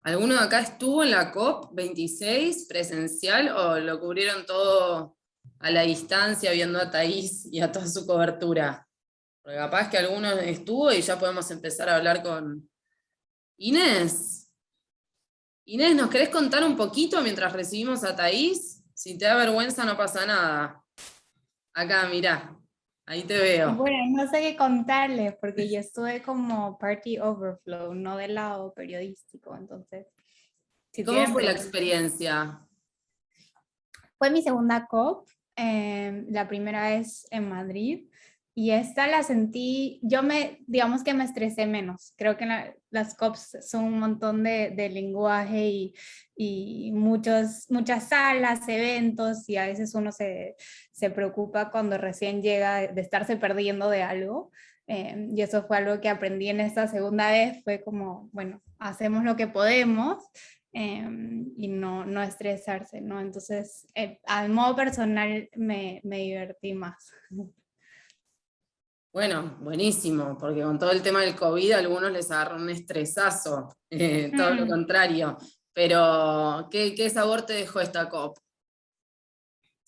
¿Alguno de acá estuvo en la COP26 presencial o lo cubrieron todo a la distancia viendo a Thaís y a toda su cobertura? Porque capaz que alguno estuvo y ya podemos empezar a hablar con Inés. Inés, ¿nos querés contar un poquito mientras recibimos a Thaís? Si te da vergüenza no pasa nada. Acá, mirá, ahí te veo. Bueno, no sé qué contarles porque yo estuve como party overflow, no del lado periodístico, entonces, ¿Y si cómo tienen fue la preguntas. experiencia? Fue mi segunda COP, la primera vez en Madrid, y esta la sentí, digamos que me estresé menos. Creo que las COPs son un montón de lenguaje y muchas salas, eventos, y a veces uno se preocupa cuando recién llega de estarse perdiendo de algo. Y eso fue algo que aprendí en esta segunda vez, fue como, bueno, hacemos lo que podemos y no estresarse, ¿no? Entonces, al modo personal me divertí más. Bueno, buenísimo, porque con todo el tema del COVID a algunos les agarró un estresazo, todo lo Mm. contrario. Pero, ¿qué sabor te dejó esta COP?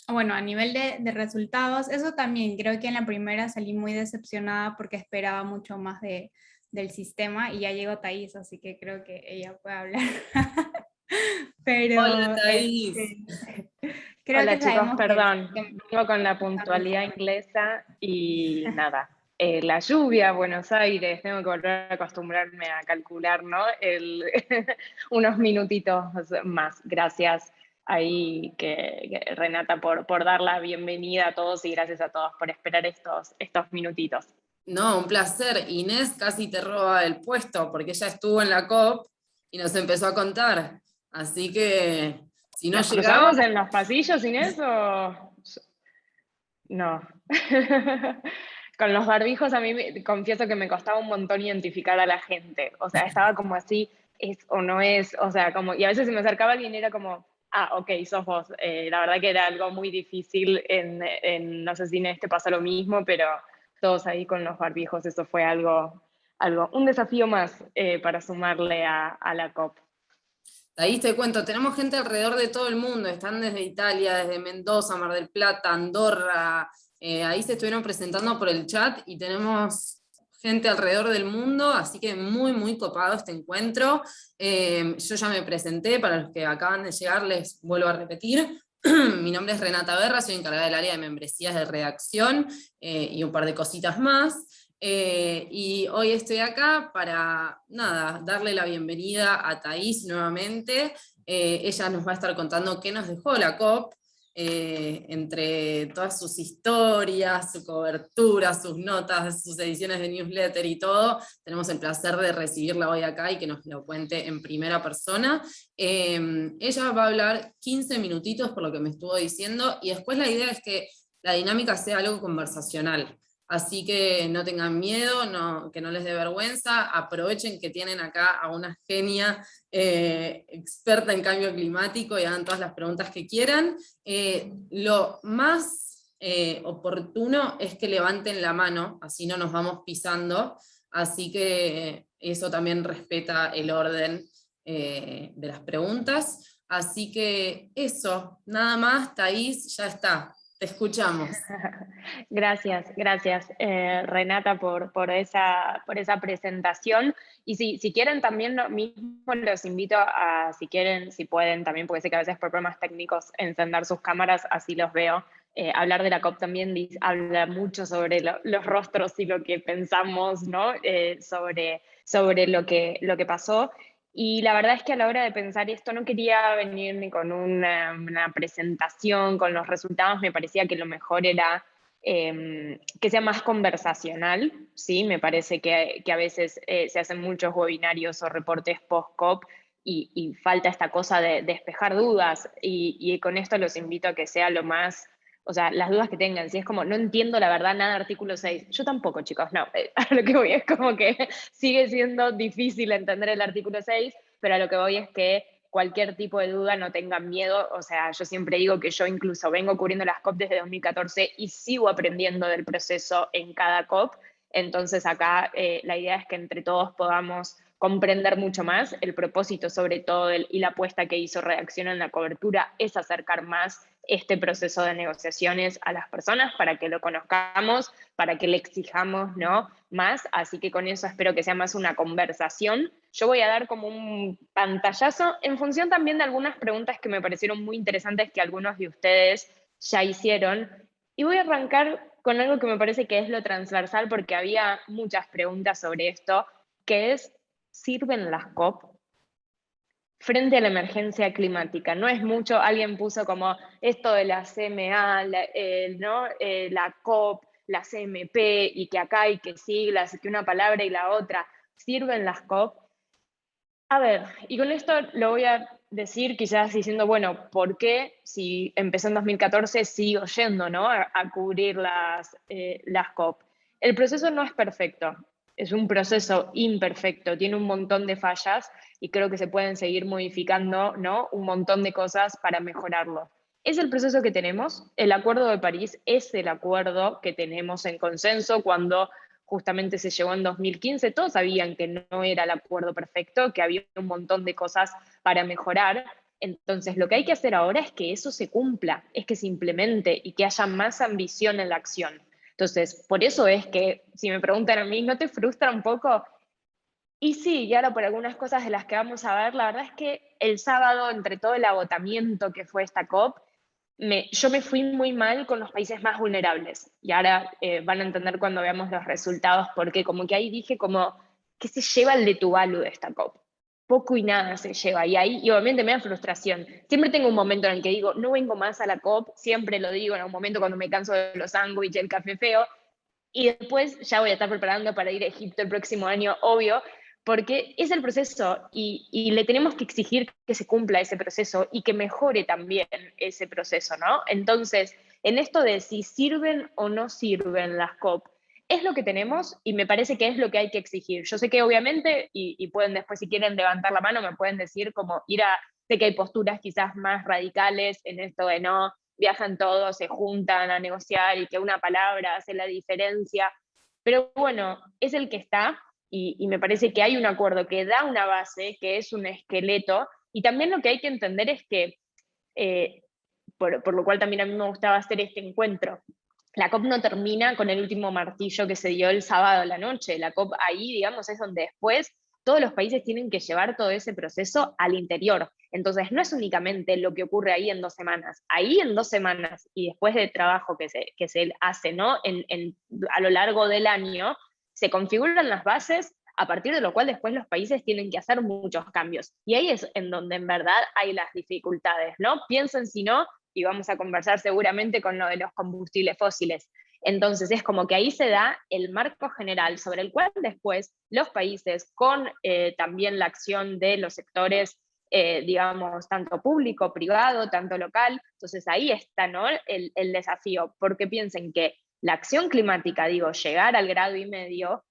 Bueno, a nivel de resultados, eso también, creo que en la primera salí muy decepcionada porque esperaba mucho más del sistema y ya llegó Thaís, así que creo que ella puede hablar. Hola, Pero Thaís. creo Hola que chicos, sabemos que perdón, vengo con la puntualidad inglesa y nada. La lluvia, Buenos Aires, tengo que volver a acostumbrarme a calcular, ¿no? Unos minutitos más. Gracias ahí que Renata por dar la bienvenida a todos y gracias a todos por esperar estos minutitos. No, un placer. Inés casi te roba el puesto porque ella estuvo en la COP y nos empezó a contar. Así que si no ¿Nos llegaba, cruzamos en los pasillos, Inés, o...? No. Con los barbijos a mí confieso que me costaba un montón identificar a la gente. O sea, estaba como así, es o no es, o sea, como, y a veces se me acercaba alguien y era como, ah, ok, sos vos. La verdad que era algo muy difícil no sé si en este pasa lo mismo, pero todos ahí con los barbijos, eso fue un desafío más para sumarle a la COP. ahí te cuento, tenemos gente alrededor de todo el mundo, están desde Italia, desde Mendoza, Mar del Plata, Andorra, ahí se estuvieron presentando por el chat y tenemos gente alrededor del mundo, así que muy, muy copado este encuentro. Yo ya me presenté, para los que acaban de llegar les vuelvo a repetir. Mi nombre es Renata Berra, soy encargada del área de membresías de redacción y un par de cositas más. Y hoy estoy acá para, nada, darle la bienvenida a Thaís nuevamente. Ella nos va a estar contando qué nos dejó la COP, entre todas sus historias, su cobertura, sus notas, sus ediciones de newsletter y todo. Tenemos el placer de recibirla hoy acá y que nos lo cuente en primera persona. Ella va a hablar 15 minutitos por lo que me estuvo diciendo y después la idea es que la dinámica sea algo conversacional. Así que no tengan miedo, que no les dé vergüenza, aprovechen que tienen acá a una genia experta en cambio climático y hagan todas las preguntas que quieran. Lo más oportuno es que levanten la mano, así no nos vamos pisando, así que eso también respeta el orden de las preguntas. Así que eso, nada más, Thaís, ya está, te escuchamos. Gracias, Renata, por esa presentación. Y si quieren también lo mismo, los invito a, si quieren, si pueden, también, porque sé que a veces por problemas técnicos encender sus cámaras, así los veo. Hablar de la COP también habla mucho sobre los rostros y lo que pensamos, ¿no? Sobre lo que pasó. Y la verdad es que a la hora de pensar esto no quería venir ni con una presentación, con los resultados, me parecía que lo mejor era que sea más conversacional, ¿sí? Me parece que a veces se hacen muchos webinarios o reportes post-COP y falta esta cosa de despejar dudas y con esto los invito a que sea lo más, o sea, las dudas que tengan, si es como, no entiendo la verdad nada de artículo 6, yo tampoco, chicos, no, a lo que voy es como que sigue siendo difícil entender el artículo 6, pero a lo que voy es que cualquier tipo de duda, no tengan miedo. O sea, yo siempre digo que yo incluso vengo cubriendo las COP desde 2014 y sigo aprendiendo del proceso en cada COP. Entonces acá la idea es que entre todos podamos comprender mucho más. El propósito, sobre todo, y la apuesta que hizo Redacción en la cobertura es acercar más este proceso de negociaciones a las personas para que lo conozcamos, para que le exijamos, ¿no?, más. Así que con eso espero que sea más una conversación. Yo voy a dar como un pantallazo en función también de algunas preguntas que me parecieron muy interesantes que algunos de ustedes ya hicieron. Y voy a arrancar con algo que me parece que es lo transversal, porque había muchas preguntas sobre esto, que es: ¿sirven las COP frente a la emergencia climática? No es mucho, alguien puso como esto de la CMA, ¿no? La COP, la CMP, y que acá hay que siglas, y que una palabra y la otra. ¿Sirven las COP? A ver, y con esto lo voy a decir quizás diciendo, bueno, ¿por qué si empecé en 2014 sigo yendo, ¿no?, a cubrir las COP? El proceso no es perfecto, es un proceso imperfecto, tiene un montón de fallas y creo que se pueden seguir modificando, ¿no?, un montón de cosas para mejorarlo. Es el proceso que tenemos. El Acuerdo de París es el acuerdo que tenemos en consenso. Cuando justamente se llegó en 2015, todos sabían que no era el acuerdo perfecto, que había un montón de cosas para mejorar. Entonces, lo que hay que hacer ahora es que eso se cumpla, es que se implemente y que haya más ambición en la acción. Entonces, por eso es que, si me preguntan a mí, ¿no te frustra un poco? Y sí, y ahora por algunas cosas de las que vamos a ver, la verdad es que el sábado, entre todo el agotamiento que fue esta COP, yo me fui muy mal con los países más vulnerables. Y ahora van a entender cuando veamos los resultados, porque como que ahí dije como, ¿qué se lleva el de Tuvalu de esta COP? Poco y nada se lleva. Y ahí, y obviamente me da frustración. Siempre tengo un momento en el que digo, no vengo más a la COP, siempre lo digo en un momento cuando me canso de los sándwiches, el café feo, y después ya voy a estar preparando para ir a Egipto el próximo año, obvio, porque es el proceso y le tenemos que exigir que se cumpla ese proceso y que mejore también ese proceso, ¿no? Entonces, en esto de si sirven o no sirven las COP, es lo que tenemos y me parece que es lo que hay que exigir. Yo sé que obviamente, y pueden después, si quieren levantar la mano, me pueden decir como sé que hay posturas quizás más radicales en esto de no, viajan todos, se juntan a negociar y que una palabra hace la diferencia. Pero bueno, es el que está y me parece que hay un acuerdo que da una base, que es un esqueleto, y también lo que hay que entender es que, por lo cual también a mí me gustaba hacer este encuentro, la COP no termina con el último martillo que se dio el sábado a la noche. La COP ahí, digamos, es donde después todos los países tienen que llevar todo ese proceso al interior. Entonces, no es únicamente lo que ocurre ahí en 2 semanas. Ahí en 2 semanas y después del trabajo que se hace, ¿no?, a lo largo del año, se configuran las bases a partir de lo cual después los países tienen que hacer muchos cambios. Y ahí es en donde en verdad hay las dificultades, ¿no? Piensen si no, y vamos a conversar seguramente con lo de los combustibles fósiles. Entonces es como que ahí se da el marco general sobre el cual después los países, con también la acción de los sectores, digamos, tanto público, privado, tanto local, entonces ahí está, ¿no?, el desafío, porque piensen que la acción climática, digo, llegar al 1,5 grados,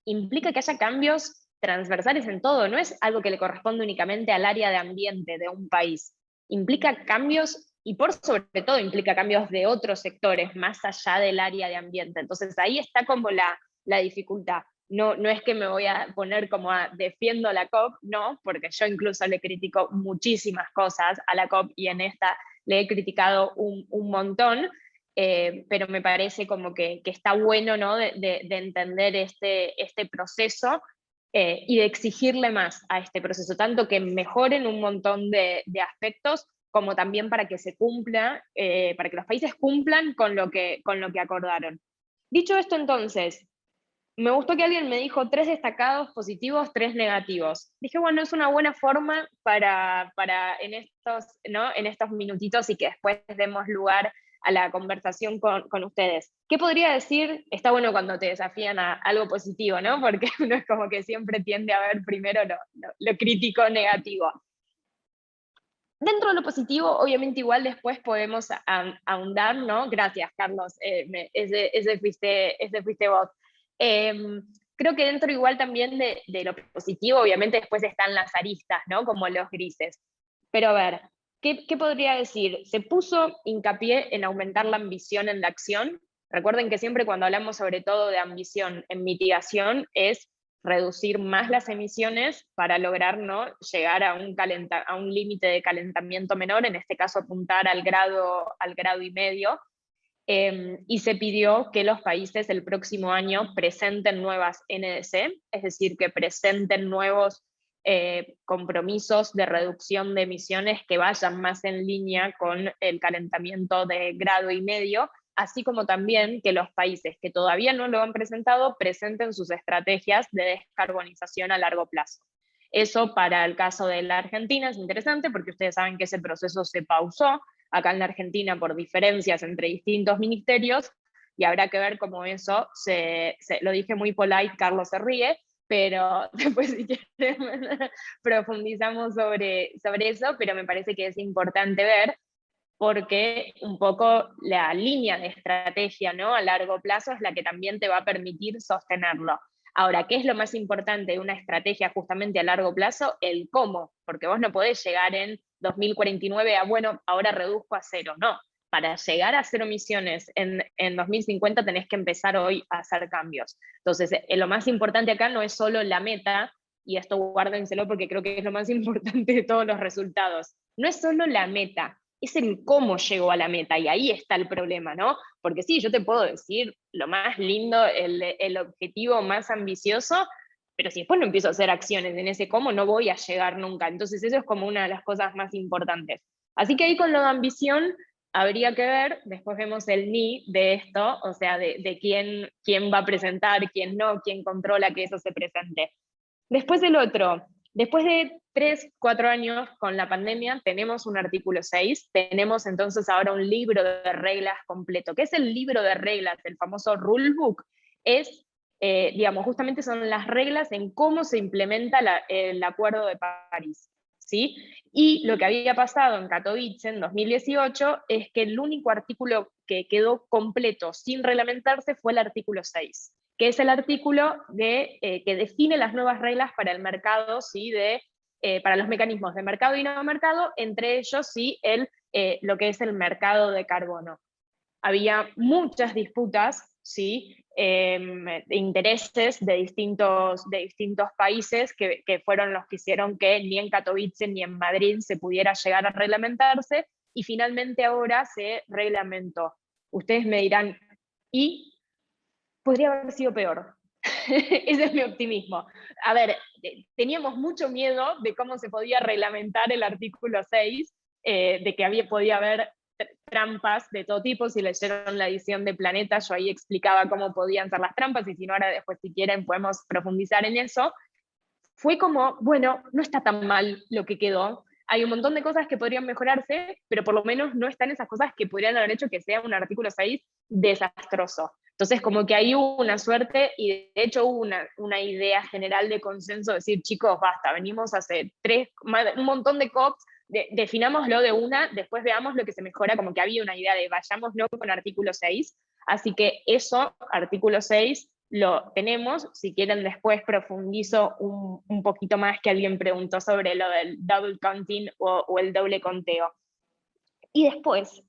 implica que haya cambios transversales en todo, no es algo que le corresponde únicamente al área de ambiente de un país, implica cambios y por sobre todo implica cambios de otros sectores más allá del área de ambiente. Entonces ahí está como la dificultad. No es que me voy a poner como defiendo la COP, no, porque yo incluso le critico muchísimas cosas a la COP y en esta le he criticado un montón, pero me parece como que está bueno, ¿no?, de entender este proceso y de exigirle más a este proceso, tanto que mejoren un montón de aspectos, como también para que se cumpla, para que los países cumplan con lo que acordaron. Dicho esto, entonces, me gustó que alguien me dijo 3 destacados positivos, 3 negativos. Dije, bueno, es una buena forma para en estos minutitos y que después demos lugar a la conversación con ustedes. ¿Qué podría decir? Está bueno cuando te desafían a algo positivo, ¿no? Porque uno es como que siempre tiende a ver primero lo crítico negativo. Dentro de lo positivo, obviamente igual después podemos ahondar, ¿no? Gracias, Carlos, ese fuiste vos. Creo que dentro igual también de lo positivo, obviamente después están las aristas, ¿no?, como los grises. Pero a ver, ¿qué podría decir? Se puso hincapié en aumentar la ambición en la acción. Recuerden que siempre cuando hablamos sobre todo de ambición en mitigación es reducir más las emisiones para lograr, ¿no?, llegar a un límite de calentamiento menor, en este caso apuntar al grado y medio, y se pidió que los países el próximo año presenten nuevas NDC, es decir, que presenten nuevos compromisos de reducción de emisiones que vayan más en línea con el calentamiento de grado y medio, así como también que los países que todavía no lo han presentado presenten sus estrategias de descarbonización a largo plazo. Eso para el caso de la Argentina es interesante porque ustedes saben que ese proceso se pausó acá en la Argentina por diferencias entre distintos ministerios, y habrá que ver cómo eso lo dije muy polite, Carlos se ríe, pero después si quieren profundizamos sobre eso, pero me parece que es importante ver, porque un poco la línea de estrategia, ¿no?, a largo plazo es la que también te va a permitir sostenerlo. Ahora, ¿qué es lo más importante de una estrategia justamente a largo plazo? El cómo, porque vos no podés llegar en 2049 a, bueno, ahora reduzco a cero, no. Para llegar a cero emisiones en 2050 tenés que empezar hoy a hacer cambios. Entonces, lo más importante acá no es solo la meta, y esto guárdenselo porque creo que es lo más importante de todos los resultados. No es solo la meta, es el cómo llegó a la meta, y ahí está el problema, ¿no? Porque sí, yo te puedo decir lo más lindo, el objetivo más ambicioso, pero si después no empiezo a hacer acciones en ese cómo, no voy a llegar nunca. Entonces eso es como una de las cosas más importantes. Así que ahí con lo de ambición habría que ver, después vemos el ni de esto, o sea, de quién va a presentar, quién no, quién controla que eso se presente. Después el otro, después de 3, 4 años con la pandemia, tenemos un artículo 6, tenemos entonces ahora un libro de reglas completo. ¿Qué es el libro de reglas? El famoso rulebook. Es, digamos, justamente son las reglas en cómo se implementa el Acuerdo de París, ¿sí? Y lo que había pasado en Katowice en 2018 es que el único artículo que quedó completo sin reglamentarse fue el artículo 6, que es el artículo que define las nuevas reglas para el mercado, ¿sí?, para los mecanismos de mercado y no mercado, entre ellos sí, lo que es el mercado de carbono. Había muchas disputas, ¿sí?, de intereses de distintos países que fueron los que hicieron que ni en Katowice ni en Madrid se pudiera llegar a reglamentarse, y finalmente ahora se reglamentó. Ustedes me dirán, ¿y podría haber sido peor? Ese es mi optimismo. A ver, teníamos mucho miedo de cómo se podía reglamentar el artículo 6, de que podía haber trampas de todo tipo. Si leyeron la edición de Planeta, yo ahí explicaba cómo podían ser las trampas, y si no, ahora después, si quieren, podemos profundizar en eso. Fue como, bueno, no está tan mal lo que quedó. Hay un montón de cosas que podrían mejorarse, pero por lo menos no están esas cosas que podrían haber hecho que sea un artículo 6 desastroso. Entonces, como que ahí hubo una suerte, y de hecho hubo una idea general de consenso, de decir, chicos, basta, venimos hace un montón de COPs, definámoslo de una, después veamos lo que se mejora, como que había una idea de vayámoslo con artículo 6, así que eso, artículo 6, lo tenemos. Si quieren después profundizo un poquito más, que alguien preguntó sobre lo del double counting o el doble conteo. Y después,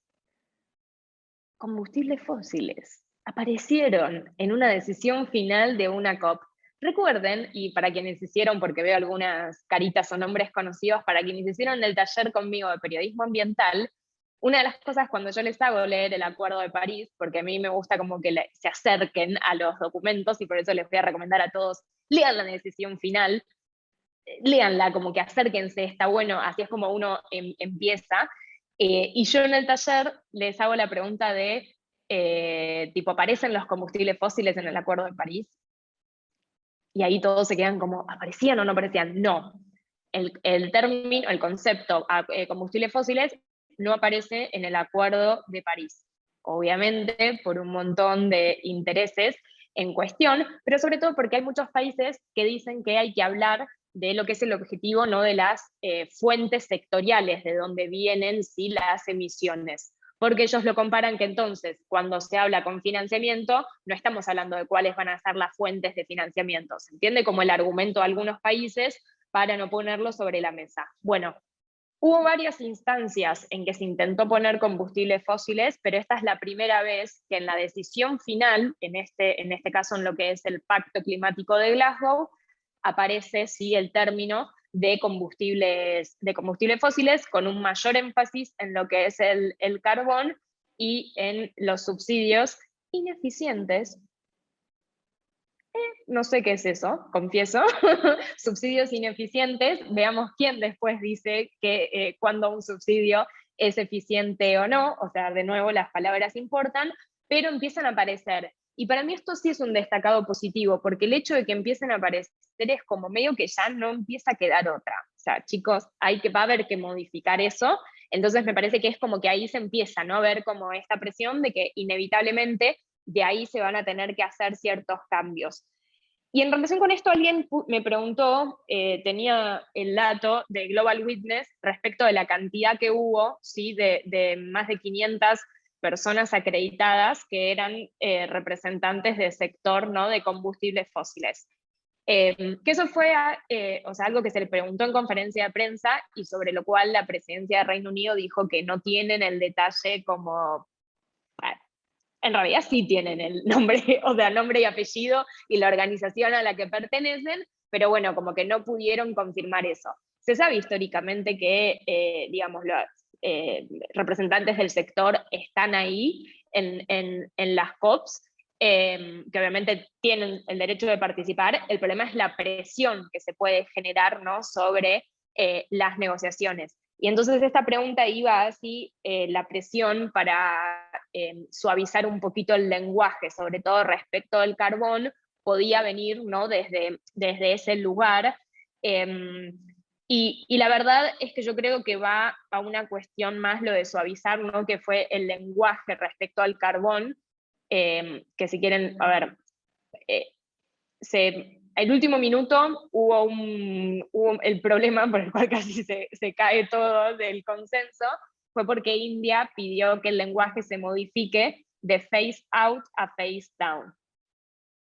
combustibles fósiles aparecieron en una decisión final de una COP. Recuerden, y para quienes hicieron, porque veo algunas caritas o nombres conocidos, para quienes hicieron el taller conmigo de periodismo ambiental, una de las cosas cuando yo les hago leer el Acuerdo de París, porque a mí me gusta como que se acerquen a los documentos, y por eso les voy a recomendar a todos, lean la decisión final, léanla, como que acérquense, está bueno, así es como uno empieza. Y yo en el taller les hago la pregunta de, tipo, ¿aparecen los combustibles fósiles en el Acuerdo de París? Y ahí todos se quedan como, ¿aparecían o no aparecían? No. El término, el concepto combustibles fósiles no aparece en el Acuerdo de París. Obviamente por un montón de intereses en cuestión, pero sobre todo porque hay muchos países que dicen que hay que hablar de lo que es el objetivo, no de las fuentes sectoriales, de donde vienen sí las emisiones. Porque ellos lo comparan que entonces, cuando se habla con financiamiento, no estamos hablando de cuáles van a ser las fuentes de financiamiento. Se entiende como el argumento de algunos países para no ponerlo sobre la mesa. Bueno, hubo varias instancias en que se intentó poner combustibles fósiles, pero esta es la primera vez que en la decisión final, en este caso en lo que es el Pacto Climático de Glasgow, aparece sí el término de combustibles fósiles, con un mayor énfasis en lo que es el carbón y en los subsidios ineficientes. No sé qué es eso, confieso. Subsidios ineficientes, veamos quién después dice que cuando un subsidio es eficiente o no, o sea, de nuevo las palabras importan, pero empiezan a aparecer. Y para mí esto sí es un destacado positivo, porque el hecho de que empiecen a aparecer es como medio que ya no empieza a quedar otra. O sea, chicos, va a haber que modificar eso. Entonces me parece que es como que ahí se empieza, ¿no? A ver como esta presión de que inevitablemente de ahí se van a tener que hacer ciertos cambios. Y en relación con esto, alguien me preguntó, tenía el dato de Global Witness respecto de la cantidad que hubo, ¿sí? de más de 500 personas acreditadas que eran representantes del sector, ¿no? de combustibles fósiles. Que eso fue o sea, algo que se le preguntó en conferencia de prensa y sobre lo cual la presidencia de Reino Unido dijo que no tienen el detalle como... En realidad sí tienen el nombre, o sea, nombre y apellido y la organización a la que pertenecen, pero bueno, como que no pudieron confirmar eso. Se sabe históricamente que, digamos, los representantes del sector están ahí en las COPs, que obviamente tienen el derecho de participar. El problema es la presión que se puede generar, ¿no? sobre las negociaciones. Y entonces esta pregunta iba así, la presión para suavizar un poquito el lenguaje, sobre todo respecto del carbón, podía venir, ¿no? desde ese lugar. Y la verdad es que yo creo que va a una cuestión más lo de suavizar, ¿no? que fue el lenguaje respecto al carbón, que si quieren, a ver, el último minuto hubo el problema por el cual casi se cae todo del consenso, fue porque India pidió que el lenguaje se modifique de phase out a phase down.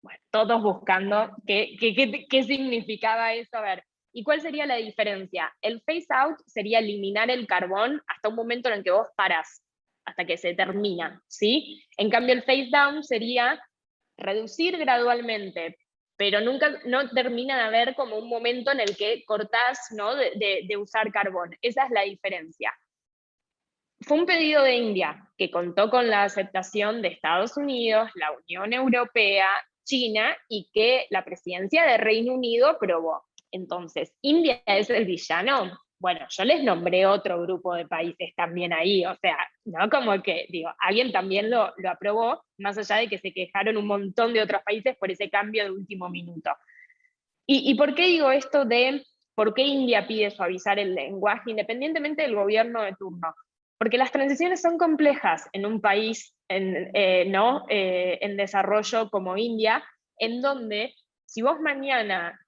Bueno, todos buscando qué significaba eso. A ver, ¿y cuál sería la diferencia? El phase out sería eliminar el carbón hasta un momento en el que vos parás, hasta que se termina, ¿sí? En cambio, el phase down sería reducir gradualmente, pero nunca no termina de haber como un momento en el que cortás, ¿no? de usar carbón. Esa es la diferencia. Fue un pedido de India que contó con la aceptación de Estados Unidos, la Unión Europea, China, y que la presidencia de Reino Unido aprobó. Entonces, ¿India es el villano? Bueno, yo les nombré otro grupo de países también ahí, o sea, ¿no? Como que, digo, alguien también lo aprobó, más allá de que se quejaron un montón de otros países por ese cambio de último minuto. ¿Y por qué digo esto de por qué India pide suavizar el lenguaje independientemente del gobierno de turno? Porque las transiciones son complejas en un país en desarrollo como India, en donde si vos mañana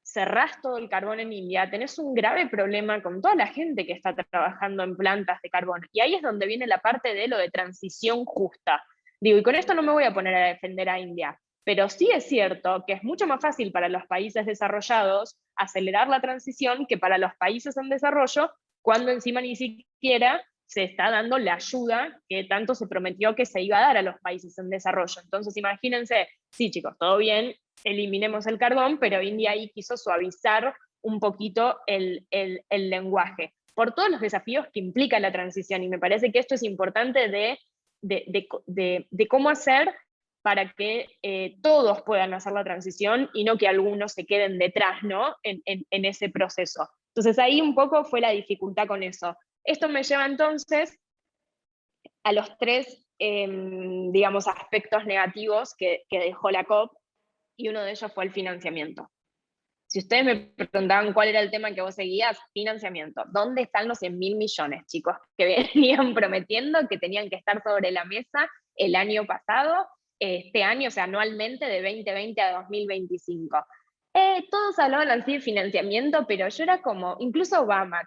cerrás todo el carbón en India, tenés un grave problema con toda la gente que está trabajando en plantas de carbón. Y ahí es donde viene la parte de lo de transición justa. Digo, y con esto no me voy a poner a defender a India, pero sí es cierto que es mucho más fácil para los países desarrollados acelerar la transición que para los países en desarrollo, cuando encima ni siquiera se está dando la ayuda que tanto se prometió que se iba a dar a los países en desarrollo. Entonces imagínense, sí chicos, todo bien, eliminemos el carbón, pero India ahí quiso suavizar un poquito el lenguaje, por todos los desafíos que implica la transición, y me parece que esto es importante de cómo hacer para que todos puedan hacer la transición y no que algunos se queden detrás, ¿no? en ese proceso. Entonces ahí un poco fue la dificultad con eso. Esto me lleva entonces a los tres, digamos, aspectos negativos que dejó la COP, y uno de ellos fue el financiamiento. Si ustedes me preguntaban cuál era el tema que vos seguías, financiamiento. ¿Dónde están los 100.000 millones, chicos, que venían prometiendo que tenían que estar sobre la mesa el año pasado, este año, o sea, anualmente de 2020 a 2025? Todos hablaban así de financiamiento, pero yo era como, incluso Obama,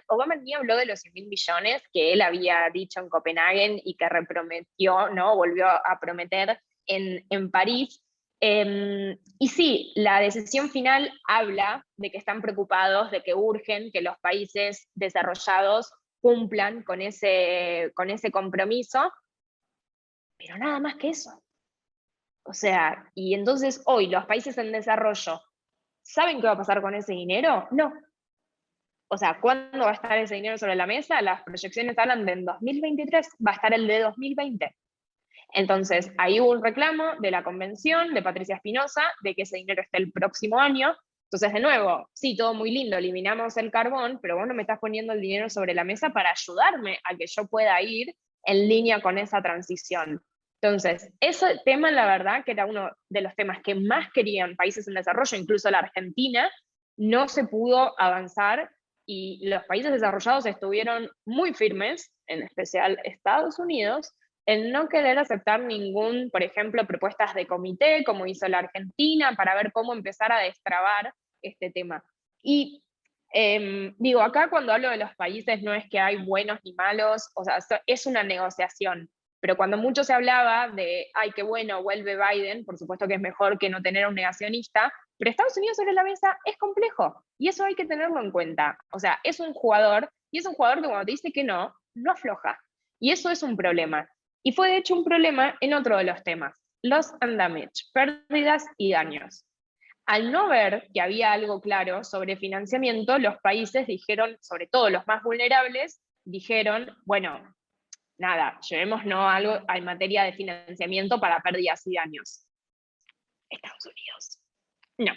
Obama ni habló de los 100.000 millones que él había dicho en Copenhague y que reprometió, ¿no? Volvió a prometer en París. Y sí, la decisión final habla de que están preocupados, de que urgen que los países desarrollados cumplan con ese compromiso, pero nada más que eso. O sea, y entonces hoy los países en desarrollo ¿Saben qué va a pasar con ese dinero? No. O sea, ¿cuándo va a estar ese dinero sobre la mesa? Las proyecciones hablan de en 2023, va a estar el de 2020. Entonces, ahí hubo un reclamo de la convención de Patricia Espinosa de que ese dinero esté el próximo año. Entonces, de nuevo, sí, todo muy lindo, eliminamos el carbón, pero vos no me estás poniendo el dinero sobre la mesa para ayudarme a que yo pueda ir en línea con esa transición. Entonces, ese tema, la verdad, que era uno de los temas que más querían países en desarrollo, incluso la Argentina, no se pudo avanzar y los países desarrollados estuvieron muy firmes, en especial Estados Unidos, en no querer aceptar ningún, por ejemplo, propuestas de comité, como hizo la Argentina, para ver cómo empezar a destrabar este tema. Y digo, acá cuando hablo de los países no es que hay buenos ni malos, o sea, es una negociación. Pero cuando mucho se hablaba de, ay, qué bueno, vuelve Biden, por supuesto que es mejor que no tener un negacionista, pero Estados Unidos sobre la mesa es complejo, y eso hay que tenerlo en cuenta. O sea, es un jugador, y es un jugador que cuando te dice que no, no afloja. Y eso es un problema. Y fue de hecho un problema en otro de los temas, loss and damage, pérdidas y daños. Al no ver que había algo claro sobre financiamiento, los países dijeron, sobre todo los más vulnerables, dijeron, bueno, nada, llevémonos algo en materia de financiamiento para pérdidas y daños. Estados Unidos. No.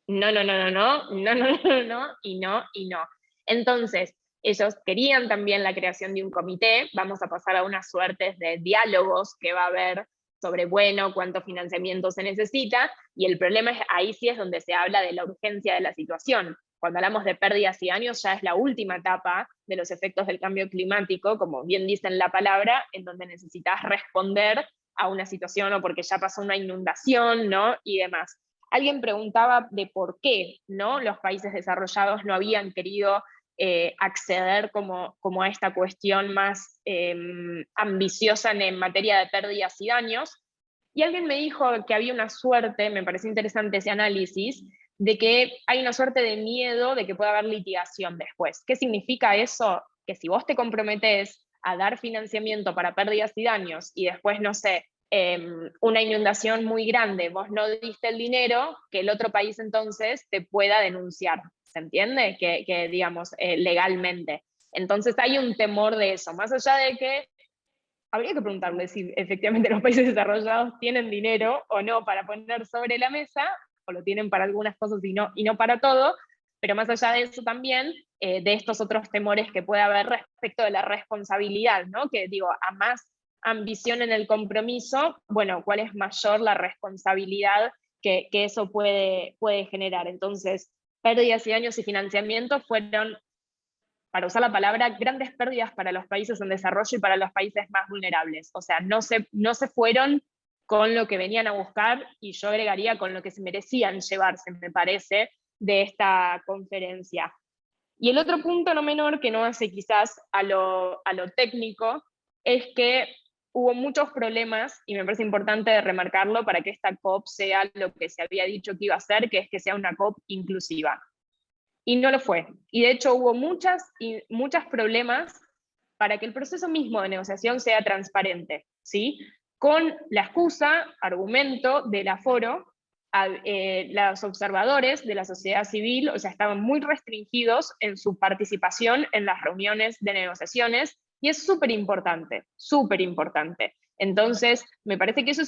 No, no, no, no, no, no, no, no, no, y no, y no. Entonces, ellos querían también la creación de un comité, vamos a pasar a unas suertes de diálogos que va a haber sobre, bueno, cuánto financiamiento se necesita, y el problema es, ahí sí es donde se habla de la urgencia de la situación. Cuando hablamos de pérdidas y daños, ya es la última etapa de los efectos del cambio climático, como bien dice en la palabra, en donde necesitas responder a una situación o porque ya pasó una inundación, ¿no? Y demás. Alguien preguntaba de por qué, ¿no? Los países desarrollados no habían querido acceder como a esta cuestión más ambiciosa en materia de pérdidas y daños. Y alguien me dijo que había una suerte, me pareció interesante ese análisis, de que hay una suerte de miedo de que pueda haber litigación después. ¿Qué significa eso? Que si vos te comprometés a dar financiamiento para pérdidas y daños y después, no sé, una inundación muy grande, vos no diste el dinero, que el otro país entonces te pueda denunciar, ¿se entiende? Que digamos, legalmente. Entonces hay un temor de eso, más allá de que habría que preguntarle si efectivamente los países desarrollados tienen dinero o no para poner sobre la mesa, o lo tienen para algunas cosas y no para todo, pero más allá de eso también, de estos otros temores que puede haber respecto de la responsabilidad, ¿no? Que digo, a más ambición en el compromiso, bueno, cuál es mayor la responsabilidad que eso puede generar. Entonces, pérdidas y daños y financiamiento fueron, para usar la palabra, grandes pérdidas para los países en desarrollo y para los países más vulnerables. O sea, no se fueron con lo que venían a buscar, y yo agregaría con lo que se merecían llevarse, me parece, de esta conferencia. Y el otro punto no menor, que no hace quizás a lo técnico, es que hubo muchos problemas, y me parece importante remarcarlo para que esta COP sea lo que se había dicho que iba a ser, que es que sea una COP inclusiva. Y no lo fue. Y de hecho hubo muchos problemas para que el proceso mismo de negociación sea transparente, ¿sí? Con la excusa, argumento del aforo, los observadores de la sociedad civil, o sea, estaban muy restringidos en su participación en las reuniones de negociaciones, y es súper importante, súper importante. Entonces, me parece que eso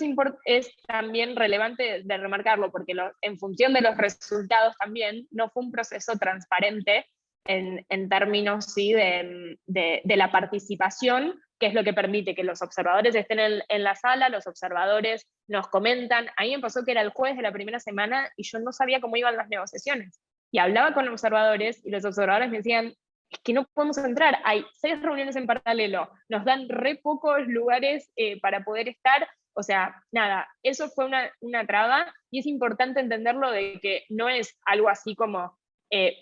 es también relevante de remarcarlo, porque en función de los resultados también no fue un proceso transparente en términos, ¿sí?, de la participación, que es lo que permite que los observadores estén en la sala, los observadores nos comentan. A mí me pasó que era el jueves de la primera semana y yo no sabía cómo iban las negociaciones. Y hablaba con observadores y los observadores me decían, es que no podemos entrar, hay 6 reuniones en paralelo, nos dan re pocos lugares para poder estar. O sea, nada, eso fue una traba, y es importante entenderlo, de que no es algo así como,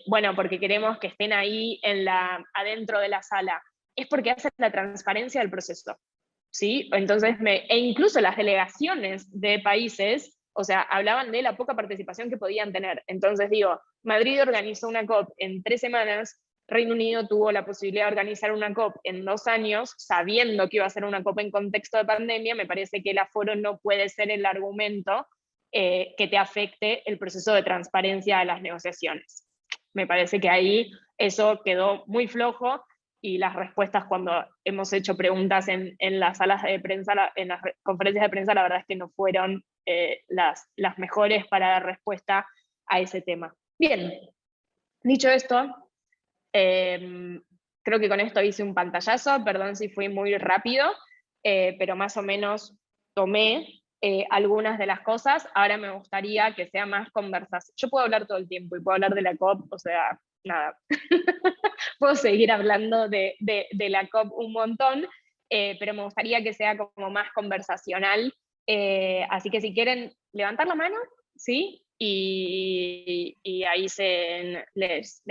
bueno, porque queremos que estén ahí adentro de la sala, es porque hace la transparencia del proceso, ¿sí? Entonces, e incluso las delegaciones de países, o sea, hablaban de la poca participación que podían tener. Entonces digo, Madrid organizó una COP en 3 semanas, Reino Unido tuvo la posibilidad de organizar una COP en 2 años, sabiendo que iba a ser una COP en contexto de pandemia. Me parece que el aforo no puede ser el argumento que te afecte el proceso de transparencia de las negociaciones. Me parece que ahí eso quedó muy flojo, y las respuestas cuando hemos hecho preguntas en las salas de prensa, en las conferencias de prensa, la verdad es que no fueron las mejores para dar respuesta a ese tema. Bien, dicho esto, creo que con esto hice un pantallazo, perdón si fui muy rápido, pero más o menos tomé algunas de las cosas. Ahora me gustaría que sea más conversación. Yo puedo hablar todo el tiempo y puedo hablar de la COP, o sea, nada. Puedo seguir hablando de la COP un montón, pero me gustaría que sea como más conversacional. Así que si quieren levantar la mano, ¿sí? Y ahí les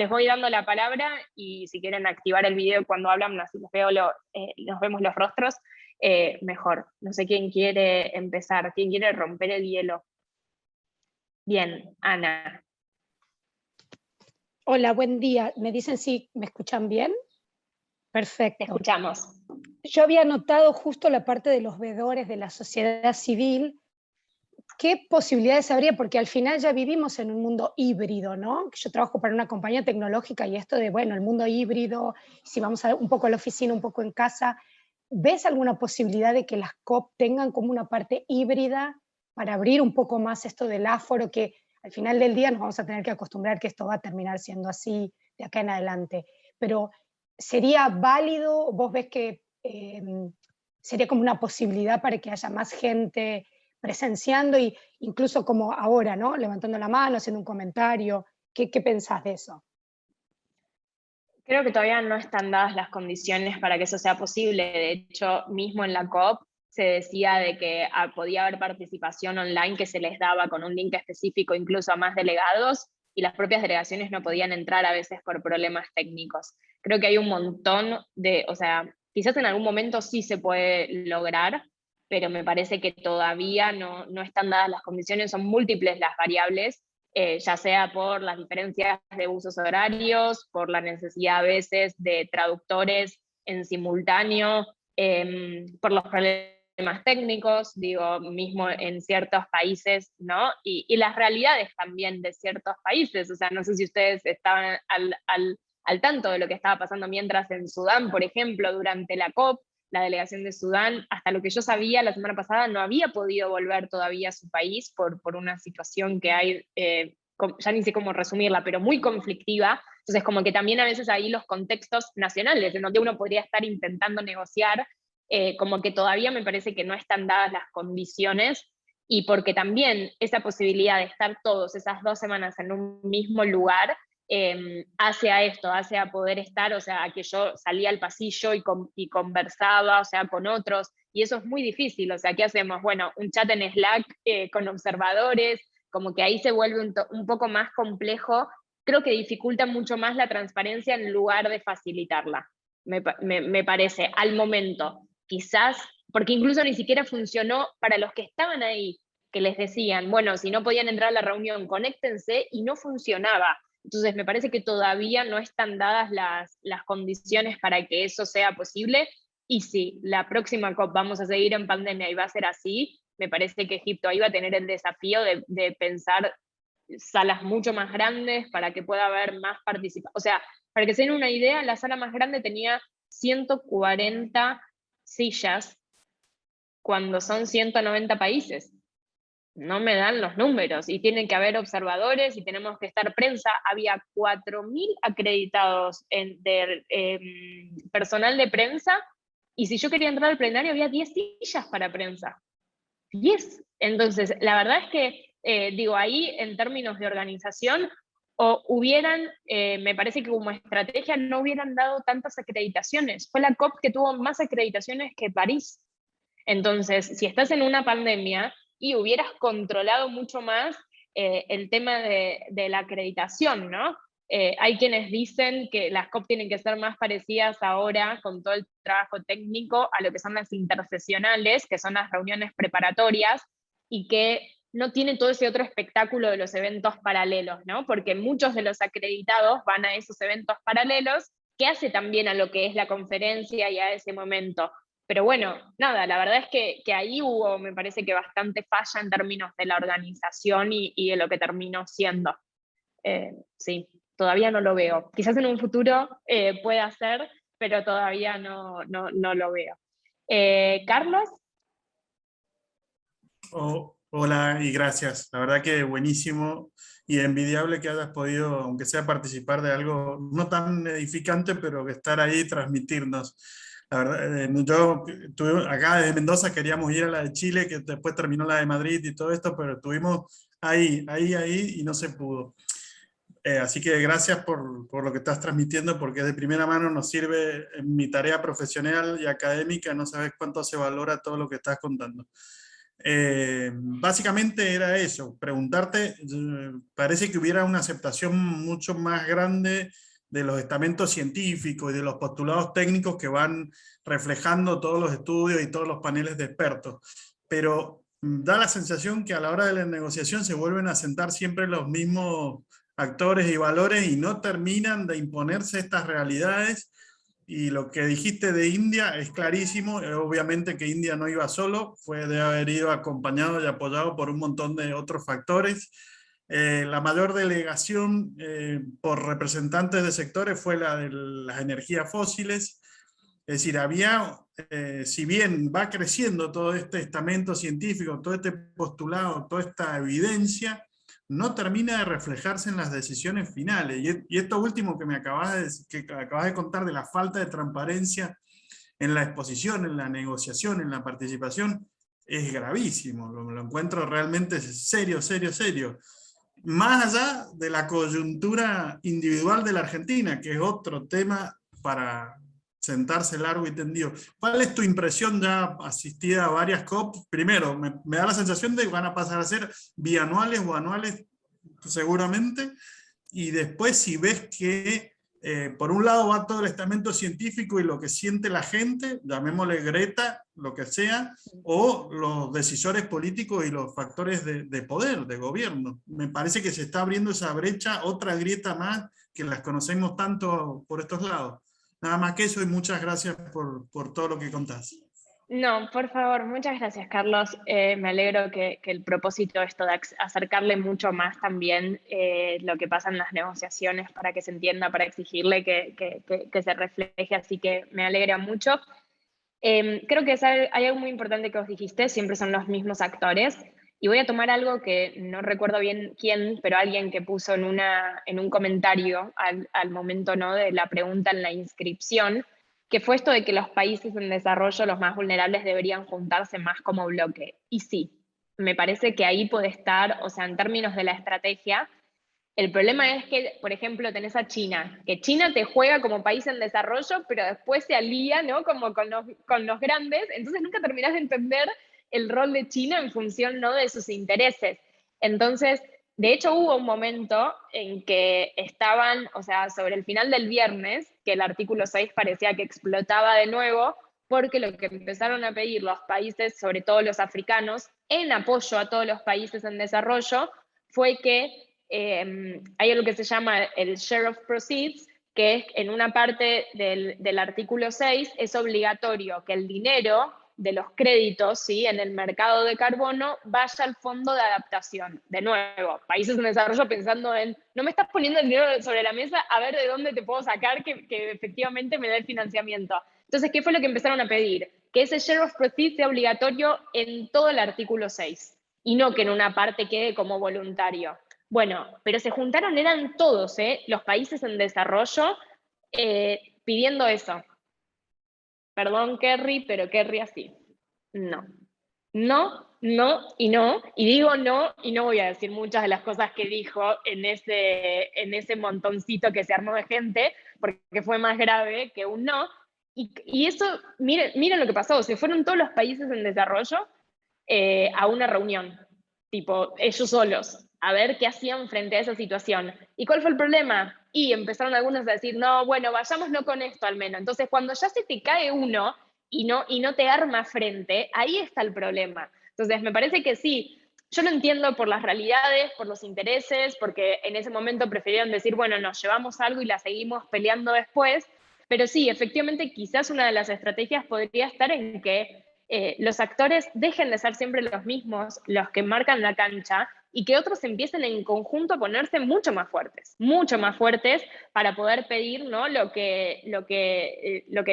voy dando la palabra, y si quieren activar el video cuando hablan, así nos vemos los rostros, mejor. No sé quién quiere empezar, quién quiere romper el hielo. Bien, Ana. Hola, buen día. ¿Me dicen si me escuchan bien? Perfecto. Te escuchamos. Yo había notado justo la parte de los veedores de la sociedad civil. ¿Qué posibilidades habría? Porque al final ya vivimos en un mundo híbrido, ¿no? Yo trabajo para una compañía tecnológica, y esto de, bueno, el mundo híbrido, si vamos un poco a la oficina, un poco en casa, ¿ves alguna posibilidad de que las COP tengan como una parte híbrida para abrir un poco más esto del aforo, que al final del día nos vamos a tener que acostumbrar que esto va a terminar siendo así de acá en adelante? Pero ¿sería válido? ¿Vos ves que sería como una posibilidad para que haya más gente presenciando, y incluso como ahora, ¿no? Levantando la mano, haciendo un comentario? ¿Qué pensás de eso? Creo que todavía no están dadas las condiciones para que eso sea posible. De hecho, mismo en la COP se decía de que podía haber participación online que se les daba con un link específico incluso a más delegados, y las propias delegaciones no podían entrar a veces por problemas técnicos. Creo que hay un montón o sea, quizás en algún momento sí se puede lograr, pero me parece que todavía no están dadas las condiciones, son múltiples las variables, ya sea por las diferencias de usos horarios, por la necesidad a veces de traductores en simultáneo, por los problemas técnicos, digo, mismo en ciertos países, ¿no? Y las realidades también de ciertos países. O sea, no sé si ustedes estaban al tanto de lo que estaba pasando mientras en Sudán, por ejemplo, durante la COP, la delegación de Sudán, hasta lo que yo sabía la semana pasada, no había podido volver todavía a su país por una situación que hay, ya ni sé cómo resumirla, pero muy conflictiva. Entonces, como que también a veces ahí los contextos nacionales, en donde uno podría estar intentando negociar, como que todavía me parece que no están dadas las condiciones, y porque también esa posibilidad de estar todos esas 2 semanas en un mismo lugar, hace a esto, hace a poder estar, o sea, a que yo salía al pasillo y conversaba, o sea, con otros, y eso es muy difícil. O sea, ¿qué hacemos? Bueno, un chat en Slack con observadores, como que ahí se vuelve un poco más complejo. Creo que dificulta mucho más la transparencia en lugar de facilitarla, me parece, al momento. Quizás, porque incluso ni siquiera funcionó para los que estaban ahí, que les decían, bueno, si no podían entrar a la reunión, conéctense, y no funcionaba. Entonces me parece que todavía no están dadas las condiciones para que eso sea posible, y si la próxima COP vamos a seguir en pandemia y va a ser así, me parece que Egipto ahí va a tener el desafío de pensar salas mucho más grandes para que pueda haber más participación. O sea, para que se den una idea, la sala más grande tenía 140 sillas cuando son 190 países. No me dan los números, y tienen que haber observadores y tenemos que estar prensa. Había 4.000 acreditados de personal de prensa, y si yo quería entrar al plenario había 10 sillas para prensa. 10. Entonces, la verdad es que, digo, ahí en términos de organización, o hubieran, me parece que como estrategia no hubieran dado tantas acreditaciones. Fue la COP que tuvo más acreditaciones que París. Entonces, si estás en una pandemia y hubieras controlado mucho más el tema de la acreditación, ¿no? Hay quienes dicen que las COP tienen que ser más parecidas ahora, con todo el trabajo técnico, a lo que son las intersesionales, que son las reuniones preparatorias, y que no tiene todo ese otro espectáculo de los eventos paralelos, ¿no? Porque muchos de los acreditados van a esos eventos paralelos, que hace también a lo que es la conferencia y a ese momento. Pero bueno, nada, la verdad es que ahí hubo, me parece que bastante falla en términos de la organización y de lo que terminó siendo. Sí, todavía no lo veo. Quizás en un futuro pueda ser, pero todavía no lo veo. Carlos. Hola y gracias. La verdad que buenísimo y envidiable que hayas podido, aunque sea participar de algo no tan edificante, pero que estar ahí y transmitirnos. La verdad, yo acá desde Mendoza queríamos ir a la de Chile, que después terminó la de Madrid y todo esto, pero estuvimos ahí y no se pudo. Así que gracias por lo que estás transmitiendo, porque de primera mano nos sirve en mi tarea profesional y académica, no sabes cuánto se valora todo lo que estás contando. Básicamente era eso, preguntarte, parece que hubiera una aceptación mucho más grande de los estamentos científicos y de los postulados técnicos que van reflejando todos los estudios y todos los paneles de expertos, pero da la sensación que a la hora de la negociación se vuelven a sentar siempre los mismos actores y valores y no terminan de imponerse estas realidades. Y lo que dijiste de India es clarísimo, obviamente que India no iba solo, fue de haber ido acompañado y apoyado por un montón de otros factores. La mayor delegación por representantes de sectores fue la de las energías fósiles, es decir, había, si bien va creciendo todo este estamento científico, todo este postulado, toda esta evidencia, no termina de reflejarse en las decisiones finales. Y esto último que me acabas de contar de la falta de transparencia en la exposición, en la negociación, en la participación, es gravísimo. Lo encuentro realmente serio. Más allá de la coyuntura individual de la Argentina, que es otro tema para sentarse largo y tendido. ¿Cuál es tu impresión ya asistida a varias COP? Primero, me da la sensación de que van a pasar a ser bianuales o anuales seguramente, y después si ves que por un lado va todo el estamento científico y lo que siente la gente, llamémosle Greta, lo que sea, o los decisores políticos y los factores de poder, de gobierno. Me parece que se está abriendo esa brecha, otra grieta más que las conocemos tanto por estos lados. Nada más que eso y muchas gracias por todo lo que contás. No, por favor, muchas gracias, Carlos. Me alegro que el propósito esto de acercarle mucho más también lo que pasa en las negociaciones para que se entienda, para exigirle que se refleje, así que me alegra mucho. Creo que hay algo muy importante que os dijiste, siempre son los mismos actores, y voy a tomar algo que no recuerdo bien quién, pero alguien que puso en un comentario al momento, ¿no?, de la pregunta en la inscripción, que fue esto de que los países en desarrollo, los más vulnerables, deberían juntarse más como bloque. Y sí, me parece que ahí puede estar, o sea, en términos de la estrategia. El problema es que, por ejemplo, tenés a China, que China te juega como país en desarrollo, pero después se alía, ¿no?, como con los grandes, entonces nunca terminás de entender el rol de China en función, ¿no?, de sus intereses. Entonces, de hecho, hubo un momento en que estaban, o sea, sobre el final del viernes, que el artículo 6 parecía que explotaba de nuevo, porque lo que empezaron a pedir los países, sobre todo los africanos, en apoyo a todos los países en desarrollo, fue que hay algo que se llama el share of proceeds, que es en una parte del artículo 6, es obligatorio que el dinero de los créditos, ¿sí?, en el mercado de carbono vaya al fondo de adaptación. De nuevo, países en desarrollo pensando en, no me estás poniendo el dinero sobre la mesa, a ver de dónde te puedo sacar que efectivamente me dé el financiamiento. Entonces, ¿qué fue lo que empezaron a pedir? Que ese share of proceeds sea obligatorio en todo el artículo 6 y no que en una parte quede como voluntario. Bueno, pero se juntaron, eran todos, los países en desarrollo pidiendo eso. Perdón, Kerry, pero Kerry así. No. No, no y no. Y digo no, y no voy a decir muchas de las cosas que dijo en ese montoncito que se armó de gente, porque fue más grave que un no. Y eso, miren lo que pasó. Se fueron todos los países en desarrollo a una reunión, tipo ellos solos, a ver qué hacían frente a esa situación. ¿Y cuál fue el problema? Y empezaron algunos a decir, no, bueno, vayámoslo con esto al menos. Entonces, cuando ya se te cae uno y no te arma frente, ahí está el problema. Entonces, me parece que sí, yo lo entiendo por las realidades, por los intereses, porque en ese momento prefirieron decir, bueno, nos llevamos algo y la seguimos peleando después, Pero sí, efectivamente, quizás una de las estrategias podría estar en que los actores dejen de ser siempre los mismos, los que marcan la cancha, y que otros empiecen en conjunto a ponerse mucho más fuertes para poder pedir, ¿no?, lo que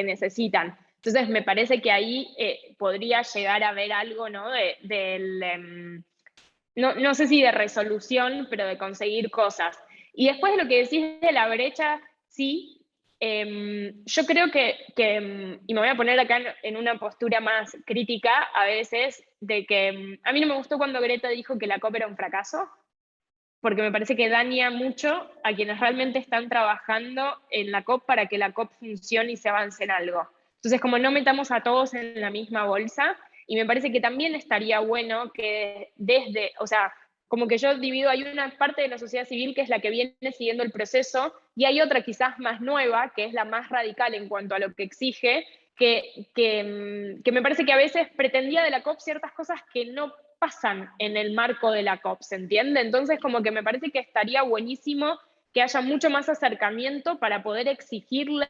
necesitan. Entonces me parece que ahí podría llegar a haber algo, ¿no?, no sé si de resolución, pero de conseguir cosas. Y después de lo que decís de la brecha, sí, yo creo que, y me voy a poner acá en una postura más crítica a veces, de que a mí no me gustó cuando Greta dijo que la COP era un fracaso, porque me parece que daña mucho a quienes realmente están trabajando en la COP para que la COP funcione y se avance en algo. Entonces, como no metamos a todos en la misma bolsa, y me parece que también estaría bueno que o sea, como que yo divido, hay una parte de la sociedad civil que es la que viene siguiendo el proceso, y hay otra quizás más nueva, que es la más radical en cuanto a lo que exige, que me parece que a veces pretendía de la COP ciertas cosas que no pasan en el marco de la COP, ¿se entiende? Entonces, como que me parece que estaría buenísimo que haya mucho más acercamiento para poder exigirle,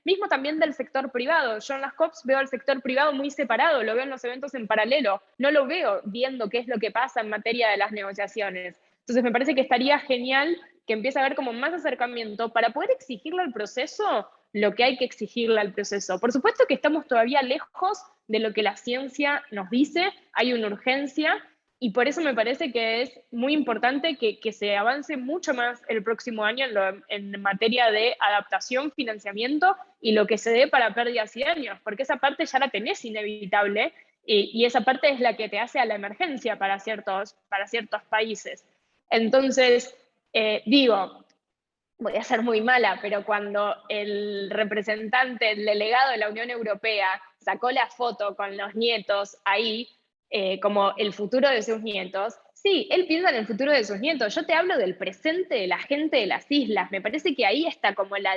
mismo también del sector privado. Yo en las COPs veo al sector privado muy separado, lo veo en los eventos en paralelo, no lo veo viendo qué es lo que pasa en materia de las negociaciones. Entonces, me parece que estaría genial que empiece a haber como más acercamiento para poder exigirle al proceso lo que hay que exigirle al proceso. Por supuesto que estamos todavía lejos de lo que la ciencia nos dice, hay una urgencia, y por eso me parece que es muy importante que se avance mucho más el próximo año en materia de adaptación, financiamiento y lo que se dé para pérdidas y daños, porque esa parte ya la tenés inevitable, y esa parte es la que te hace a la emergencia para ciertos países. Entonces, digo, voy a ser muy mala, pero cuando el representante, el delegado de la Unión Europea sacó la foto con los nietos ahí, como el futuro de sus nietos, sí, él piensa en el futuro de sus nietos. Yo te hablo del presente de la gente de las islas. Me parece que ahí está como la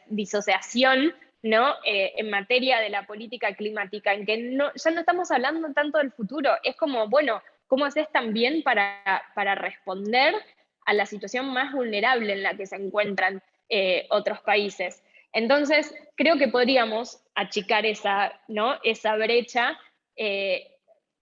disociación, ¿no? En materia de la política climática, en que ya no estamos hablando tanto del futuro. Es como, bueno, ¿cómo haces también para responder a la situación más vulnerable en la que se encuentran otros países? Entonces, creo que podríamos achicar esa brecha,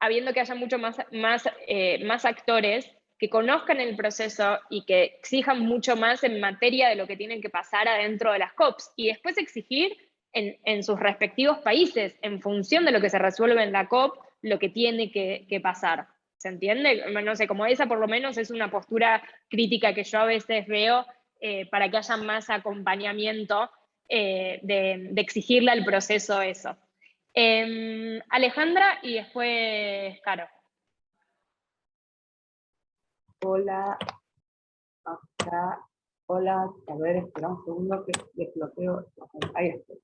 habiendo que haya mucho más actores que conozcan el proceso y que exijan mucho más en materia de lo que tienen que pasar adentro de las COPs, y después exigir en sus respectivos países, en función de lo que se resuelve en la COP, lo que tiene que pasar. ¿Se entiende? No sé, como esa por lo menos es una postura crítica que yo a veces veo, para que haya más acompañamiento, de exigirle al proceso eso. Alejandra y después Caro. Hola, acá. Hola, a ver, espera un segundo que desbloqueo. Ahí estoy.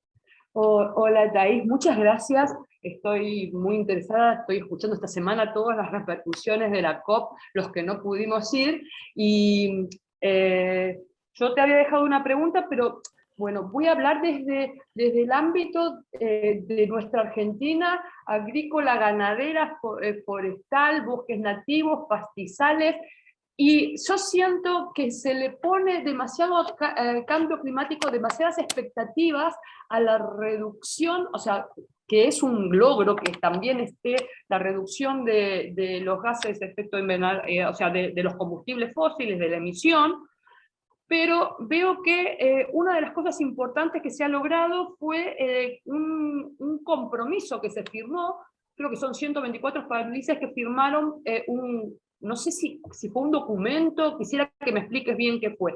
Hola, Thais, muchas gracias. Estoy muy interesada, estoy escuchando esta semana todas las repercusiones de la COP, los que no pudimos ir, y yo te había dejado una pregunta, pero bueno, voy a hablar desde el ámbito de nuestra Argentina, agrícola, ganadera, forestal, bosques nativos, pastizales, y yo siento que se le pone demasiado cambio climático, demasiadas expectativas a la reducción, o sea, que es un logro que también esté la reducción de los gases de efecto invernadero, o sea, de los combustibles fósiles, de la emisión, pero veo que una de las cosas importantes que se ha logrado fue un compromiso que se firmó, creo que son 124 países que firmaron no sé si fue un documento, quisiera que me expliques bien qué fue,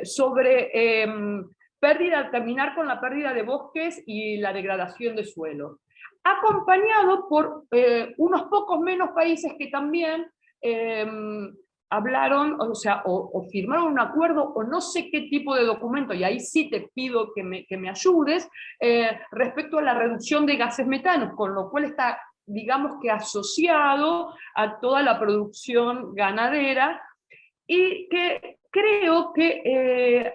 sobre terminar con la pérdida de bosques y la degradación de suelo, acompañado por unos pocos menos países que también hablaron, o sea, o firmaron un acuerdo, o no sé qué tipo de documento, y ahí sí te pido que me ayudes, respecto a la reducción de gases metanos, con lo cual está, digamos que asociado a toda la producción ganadera, y que creo que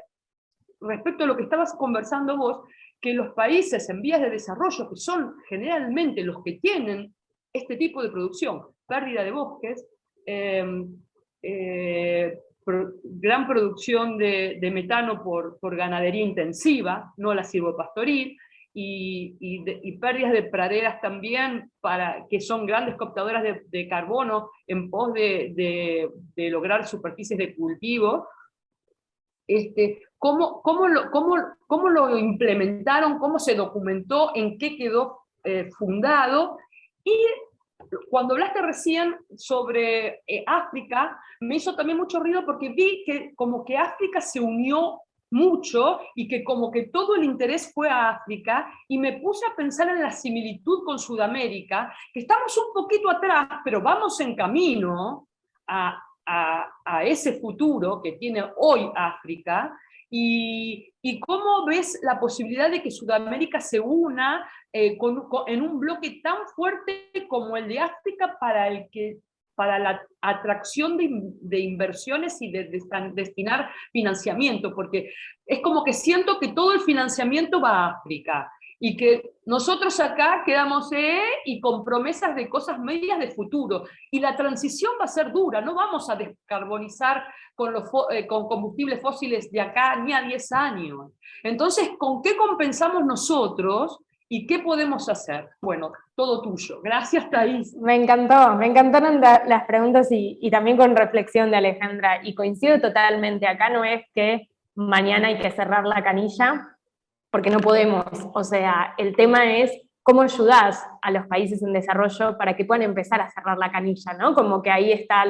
respecto a lo que estabas conversando vos, que los países en vías de desarrollo, que son generalmente los que tienen este tipo de producción, pérdida de bosques, gran producción de metano por ganadería intensiva, no la silvopastoril, y pérdidas de praderas también, que son grandes captadoras de carbono en pos de lograr superficies de cultivo. ¿Cómo lo implementaron? ¿Cómo se documentó? ¿En qué quedó fundado? Y cuando hablaste recién sobre África, me hizo también mucho ruido porque vi que como que África se unió mucho y que como que todo el interés fue a África, y me puse a pensar en la similitud con Sudamérica, que estamos un poquito atrás, pero vamos en camino a ese futuro que tiene hoy África. ¿Y cómo ves la posibilidad de que Sudamérica se una en un bloque tan fuerte como el de África para la atracción de inversiones y de destinar financiamiento? Porque es como que siento que todo el financiamiento va a África, y que nosotros acá quedamos y con promesas de cosas medias de futuro, y la transición va a ser dura, no vamos a descarbonizar con combustibles fósiles de acá ni a 10 años. Entonces, ¿con qué compensamos nosotros y qué podemos hacer? Bueno, todo tuyo. Gracias, Thaís. Me encantaron las preguntas y también con reflexión de Alejandra, y coincido totalmente. Acá no es que mañana hay que cerrar la canilla, porque no podemos. O sea, el tema es cómo ayudás a los países en desarrollo para que puedan empezar a cerrar la canilla, ¿no? Como que ahí está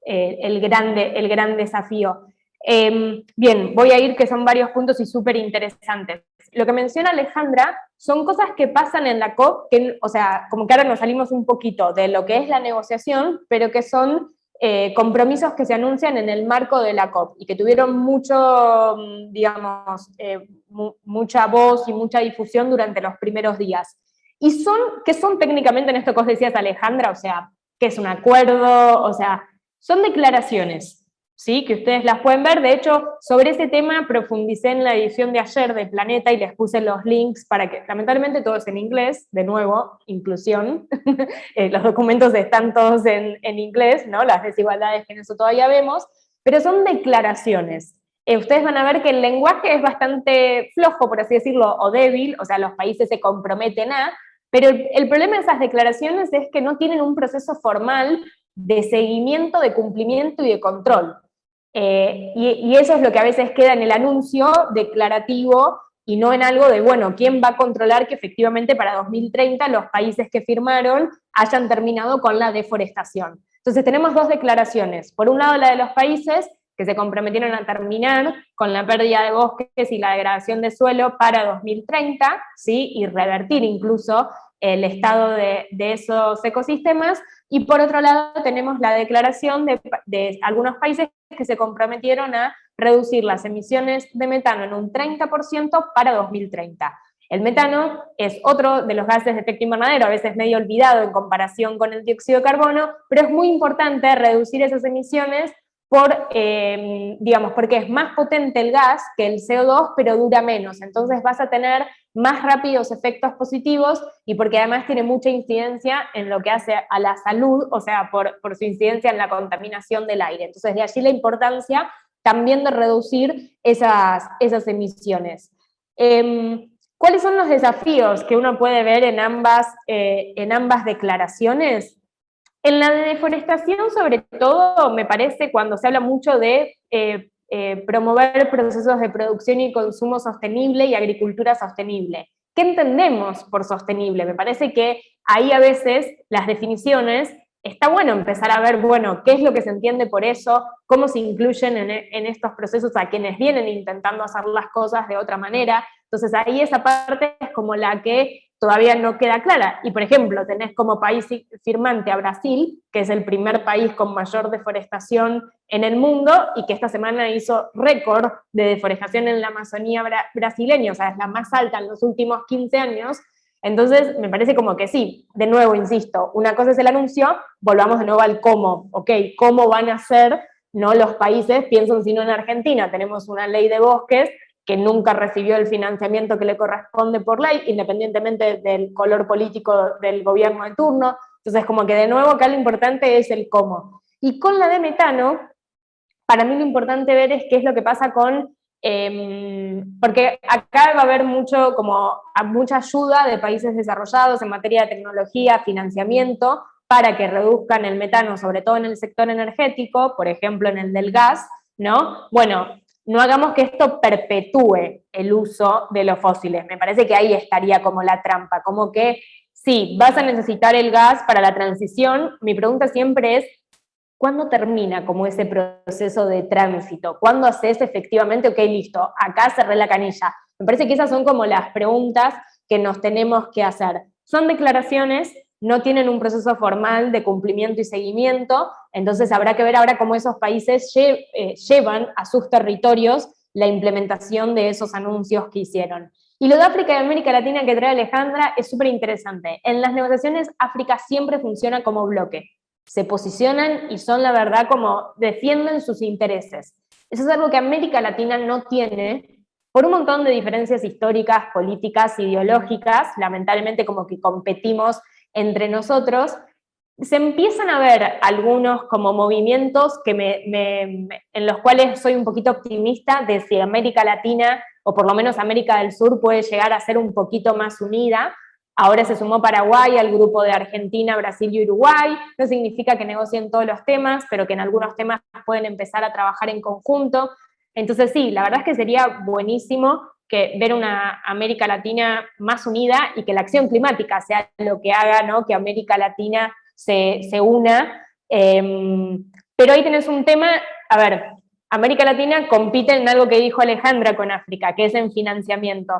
el gran desafío. Bien, voy a ir, que son varios puntos y súper interesantes. Lo que menciona Alejandra son cosas que pasan en la COP, o sea, como que ahora nos salimos un poquito de lo que es la negociación, pero que son compromisos que se anuncian en el marco de la COP, y que tuvieron mucho, digamos, mucha voz y mucha difusión durante los primeros días. Y ¿qué son técnicamente en esto que vos decías, Alejandra? O sea, ¿qué es un acuerdo? O sea, son declaraciones, ¿sí? Que ustedes las pueden ver. De hecho, sobre ese tema profundicé en la edición de ayer de Planeta y les puse los links para que, lamentablemente todo es en inglés, de nuevo, inclusión, los documentos están todos en inglés, ¿no? Las desigualdades que en eso todavía vemos, pero son declaraciones. Ustedes van a ver que el lenguaje es bastante flojo, por así decirlo, o débil, o sea, los países se comprometen pero el problema de esas declaraciones es que no tienen un proceso formal de seguimiento, de cumplimiento y de control. Y eso es lo que a veces queda en el anuncio declarativo y no en algo de, bueno, ¿quién va a controlar que efectivamente para 2030 los países que firmaron hayan terminado con la deforestación? Entonces tenemos dos declaraciones. Por un lado, la de los países que se comprometieron a terminar con la pérdida de bosques y la degradación de suelo para 2030, ¿sí? Y revertir incluso el estado de esos ecosistemas. Y por otro lado tenemos la declaración de algunos países que se comprometieron a reducir las emisiones de metano en un 30% para 2030. El metano es otro de los gases de efecto invernadero, a veces medio olvidado en comparación con el dióxido de carbono, pero es muy importante reducir esas emisiones digamos, porque es más potente el gas que el CO2, pero dura menos. Entonces vas a tener más rápidos efectos positivos, y porque además tiene mucha incidencia en lo que hace a la salud, o sea, por su incidencia en la contaminación del aire. Entonces de allí la importancia también de reducir esas emisiones. ¿Cuáles son los desafíos que uno puede ver en ambas declaraciones? En la de deforestación, sobre todo, me parece, cuando se habla mucho de promover procesos de producción y consumo sostenible y agricultura sostenible. ¿Qué entendemos por sostenible? Me parece que ahí a veces las definiciones, está bueno empezar a ver, bueno, qué es lo que se entiende por eso, cómo se incluyen en estos procesos a quienes vienen intentando hacer las cosas de otra manera. Entonces ahí esa parte es como la que todavía no queda clara. Y por ejemplo, tenés como país firmante a Brasil, que es el primer país con mayor deforestación en el mundo, y que esta semana hizo récord de deforestación en la Amazonía brasileña, o sea, es la más alta en los últimos 15 años. Entonces, me parece como que sí, de nuevo, insisto, una cosa es el anuncio, volvamos de nuevo al cómo, ¿ok? ¿Cómo van a ser, no los países? Piensen si no en Argentina, tenemos una ley de bosques que nunca recibió el financiamiento que le corresponde por ley, independientemente del color político del gobierno de turno. Entonces, como que de nuevo acá lo importante es el cómo. Y con la de metano, para mí lo importante ver es qué es lo que pasa con, porque acá va a haber mucha ayuda de países desarrollados en materia de tecnología, financiamiento, para que reduzcan el metano, sobre todo en el sector energético, por ejemplo en el del gas, ¿no? Bueno, no hagamos que esto perpetúe el uso de los fósiles. Me parece que ahí estaría como la trampa, como que sí, vas a necesitar el gas para la transición. Mi pregunta siempre es, ¿cuándo termina como ese proceso de tránsito? ¿Cuándo haces efectivamente, ok, listo, acá cerré la canilla? Me parece que esas son como las preguntas que nos tenemos que hacer. Son declaraciones, no tienen un proceso formal de cumplimiento y seguimiento, entonces habrá que ver ahora cómo esos países llevan a sus territorios la implementación de esos anuncios que hicieron. Y lo de África y América Latina que trae Alejandra es súper interesante. En las negociaciones, África siempre funciona como bloque. Se posicionan y son, la verdad, como defienden sus intereses. Eso es algo que América Latina no tiene, por un montón de diferencias históricas, políticas, ideológicas, lamentablemente como que competimos entre nosotros. Se empiezan a ver algunos como movimientos que en los cuales soy un poquito optimista de si América Latina, o por lo menos América del Sur, puede llegar a ser un poquito más unida. Ahora se sumó Paraguay al grupo de Argentina, Brasil y Uruguay. No significa que negocien todos los temas, pero que en algunos temas pueden empezar a trabajar en conjunto. Entonces sí, la verdad es que sería buenísimo ver una América Latina más unida y que la acción climática sea lo que haga, ¿no?, que América Latina se una. Pero ahí tenés un tema, a ver, América Latina compite en algo que dijo Alejandra con África, que es en financiamiento.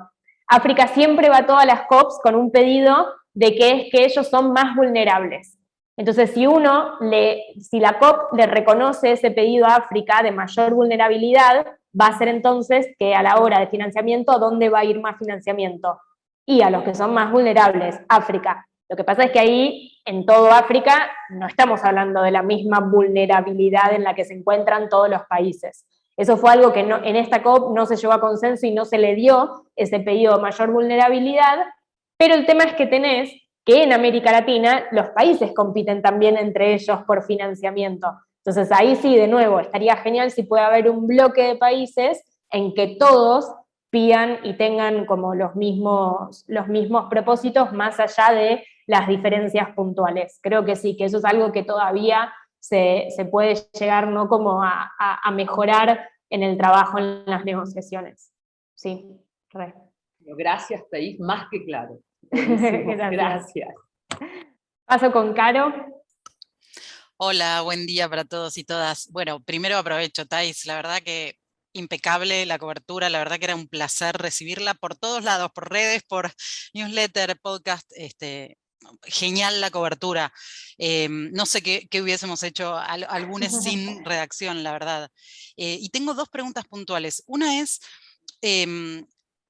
África siempre va a todas las COPs con un pedido de que es que ellos son más vulnerables. Entonces, si la COP le reconoce ese pedido a África de mayor vulnerabilidad, va a ser entonces que a la hora de financiamiento, ¿a dónde va a ir más financiamiento? Y a los que son más vulnerables, África. Lo que pasa es que ahí, en todo África, no estamos hablando de la misma vulnerabilidad en la que se encuentran todos los países. Eso fue algo que en esta COP no se llevó a consenso y no se le dio ese pedido de mayor vulnerabilidad, pero el tema es que tenés que en América Latina los países compiten también entre ellos por financiamiento. Entonces ahí sí, de nuevo, estaría genial si puede haber un bloque de países en que todos pidan y tengan como los mismos propósitos más allá de las diferencias puntuales. Creo que sí, que eso es algo que todavía se puede llegar, ¿no?, como a mejorar en el trabajo, en las negociaciones. Sí, re. Gracias, Thais, más que claro. Gracias. Paso con Caro. Hola, buen día para todos y todas. Bueno, primero aprovecho, Thais, la verdad que impecable la cobertura, la verdad que era un placer recibirla por todos lados, por redes, por newsletter, podcast, genial la cobertura. No sé qué hubiésemos hecho algunos sin redacción, la verdad. Y tengo dos preguntas puntuales. Una es,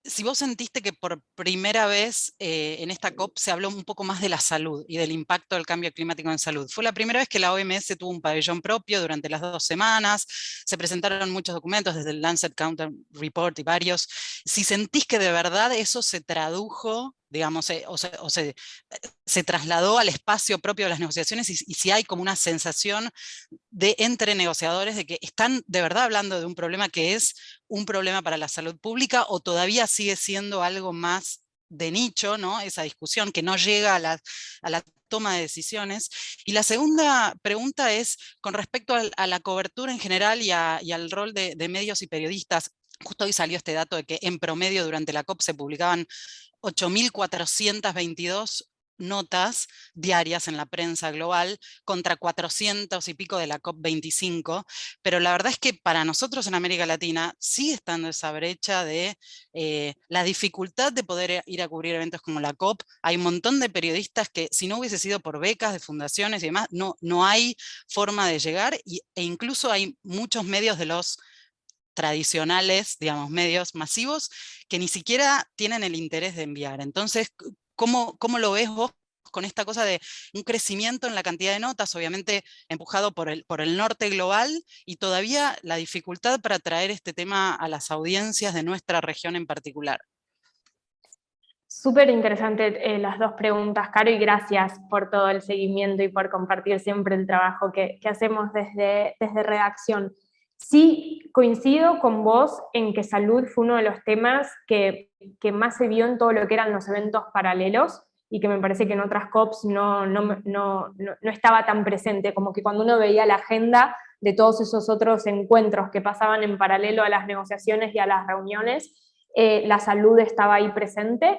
si vos sentiste que por primera vez en esta COP se habló un poco más de la salud y del impacto del cambio climático en salud. Fue la primera vez que la OMS tuvo un pabellón propio durante las 2 semanas, se presentaron muchos documentos desde el Lancet Counter Report y varios. Si sentís que de verdad eso se tradujo, digamos, se trasladó al espacio propio de las negociaciones y si hay como una sensación entre negociadores de que están de verdad hablando de un problema que es un problema para la salud pública o todavía sigue siendo algo más de nicho, ¿no?, esa discusión que no llega a la toma de decisiones. Y la segunda pregunta es con respecto a la cobertura en general y al rol de medios y periodistas. Justo hoy salió este dato de que en promedio durante la COP se publicaban 8.422 notas diarias en la prensa global contra 400 y pico de la COP25, pero la verdad es que para nosotros en América Latina sigue estando esa brecha de la dificultad de poder ir a cubrir eventos como la COP. Hay un montón de periodistas que si no hubiese sido por becas de fundaciones y demás, no hay forma de llegar e incluso hay muchos medios de los tradicionales, digamos, medios masivos, que ni siquiera tienen el interés de enviar. Entonces, ¿cómo lo ves vos con esta cosa de un crecimiento en la cantidad de notas, obviamente empujado por el norte global, y todavía la dificultad para traer este tema a las audiencias de nuestra región en particular? Súper interesante las dos preguntas, Caro, y gracias por todo el seguimiento y por compartir siempre el trabajo que hacemos desde redacción. Sí coincido con vos en que salud fue uno de los temas que más se vio en todo lo que eran los eventos paralelos, y que me parece que en otras COPs no estaba tan presente, como que cuando uno veía la agenda de todos esos otros encuentros que pasaban en paralelo a las negociaciones y a las reuniones, la salud estaba ahí presente.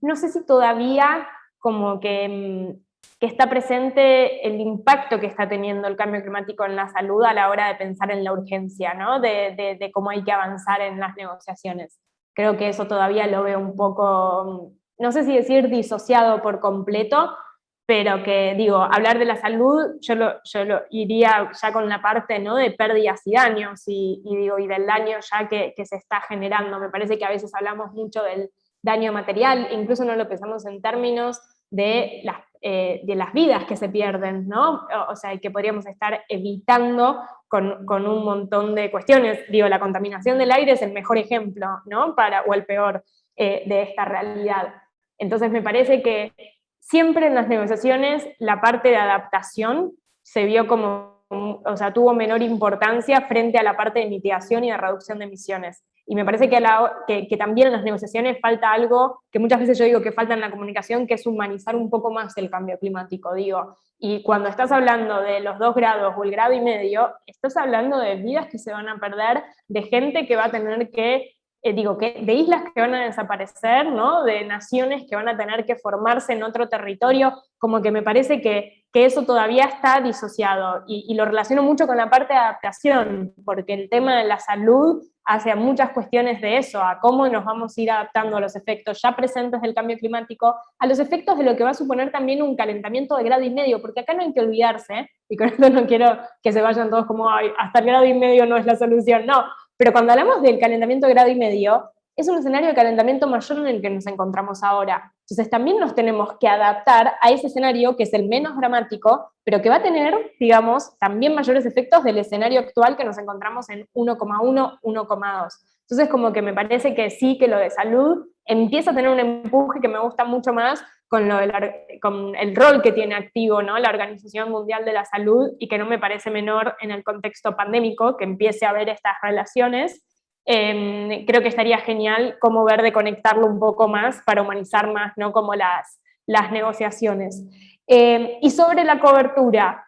No sé si todavía como que está presente el impacto que está teniendo el cambio climático en la salud a la hora de pensar en la urgencia, ¿no? de cómo hay que avanzar en las negociaciones. Creo que eso todavía lo veo un poco, no sé si decir disociado por completo, pero que, digo, hablar de la salud, yo lo iría ya con la parte, ¿no?, de pérdidas y daños, y del daño ya que se está generando. Me parece que a veces hablamos mucho del daño material, incluso no lo pensamos en términos de las vidas que se pierden, ¿no? O sea, que podríamos estar evitando con un montón de cuestiones. Digo, la contaminación del aire es el mejor ejemplo, ¿no? O el peor de esta realidad. Entonces me parece que siempre en las negociaciones la parte de adaptación se vio como, o sea, tuvo menor importancia frente a la parte de mitigación y de reducción de emisiones. Y me parece que también en las negociaciones falta algo que muchas veces yo digo que falta en la comunicación, que es humanizar un poco más el cambio climático, digo. Y cuando estás hablando de los 2 grados o el 1,5 grados, estás hablando de vidas que se van a perder, de gente que va a tener que, de islas que van a desaparecer, ¿no? De naciones que van a tener que formarse en otro territorio, como que me parece que eso todavía está disociado, y lo relaciono mucho con la parte de adaptación, porque el tema de la salud hace a muchas cuestiones de eso, a cómo nos vamos a ir adaptando a los efectos ya presentes del cambio climático, a los efectos de lo que va a suponer también un calentamiento de 1,5 grados, porque acá no hay que olvidarse, y con esto no quiero que se vayan todos como, ay, hasta el 1,5 grados no es la solución, no, pero cuando hablamos del calentamiento de 1,5 grados, es un escenario de calentamiento mayor en el que nos encontramos ahora. Entonces también nos tenemos que adaptar a ese escenario que es el menos dramático, pero que va a tener, digamos, también mayores efectos del escenario actual que nos encontramos en 1,1, 1,2. Entonces como que me parece que sí, que lo de salud empieza a tener un empuje que me gusta mucho más con el rol que tiene activo, ¿no?, la Organización Mundial de la Salud, y que no me parece menor en el contexto pandémico, que empiece a ver estas relaciones. Creo que estaría genial como ver de conectarlo un poco más para humanizar más, ¿no?, como las negociaciones. Y sobre la cobertura,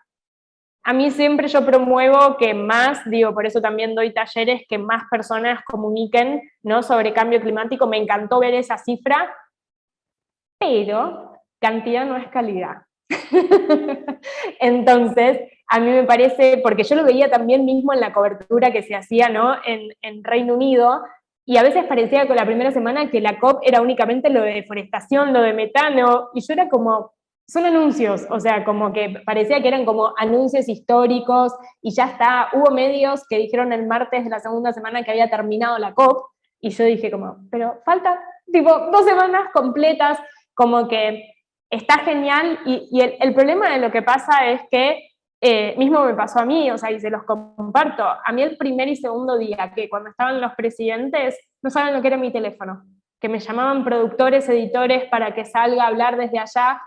a mí siempre yo promuevo que más, por eso también doy talleres, que más personas comuniquen, ¿no?, sobre cambio climático. Me encantó ver esa cifra, pero cantidad no es calidad. Entonces, a mí me parece, porque yo lo veía también mismo en la cobertura que se hacía, ¿no?, en Reino Unido, y a veces parecía con la primera semana que la COP era únicamente lo de deforestación, lo de metano, y yo era como, son anuncios, o sea, como que parecía que eran como anuncios históricos, y ya está. Hubo medios que dijeron el martes de la segunda semana que había terminado la COP, y yo dije como, pero falta, 2 semanas completas, como que está genial, y el problema de lo que pasa es que, mismo me pasó a mí, o sea, y se los comparto, a mí el primer y segundo día, que cuando estaban los presidentes, no saben lo que era mi teléfono, que me llamaban productores, editores, para que salga a hablar desde allá.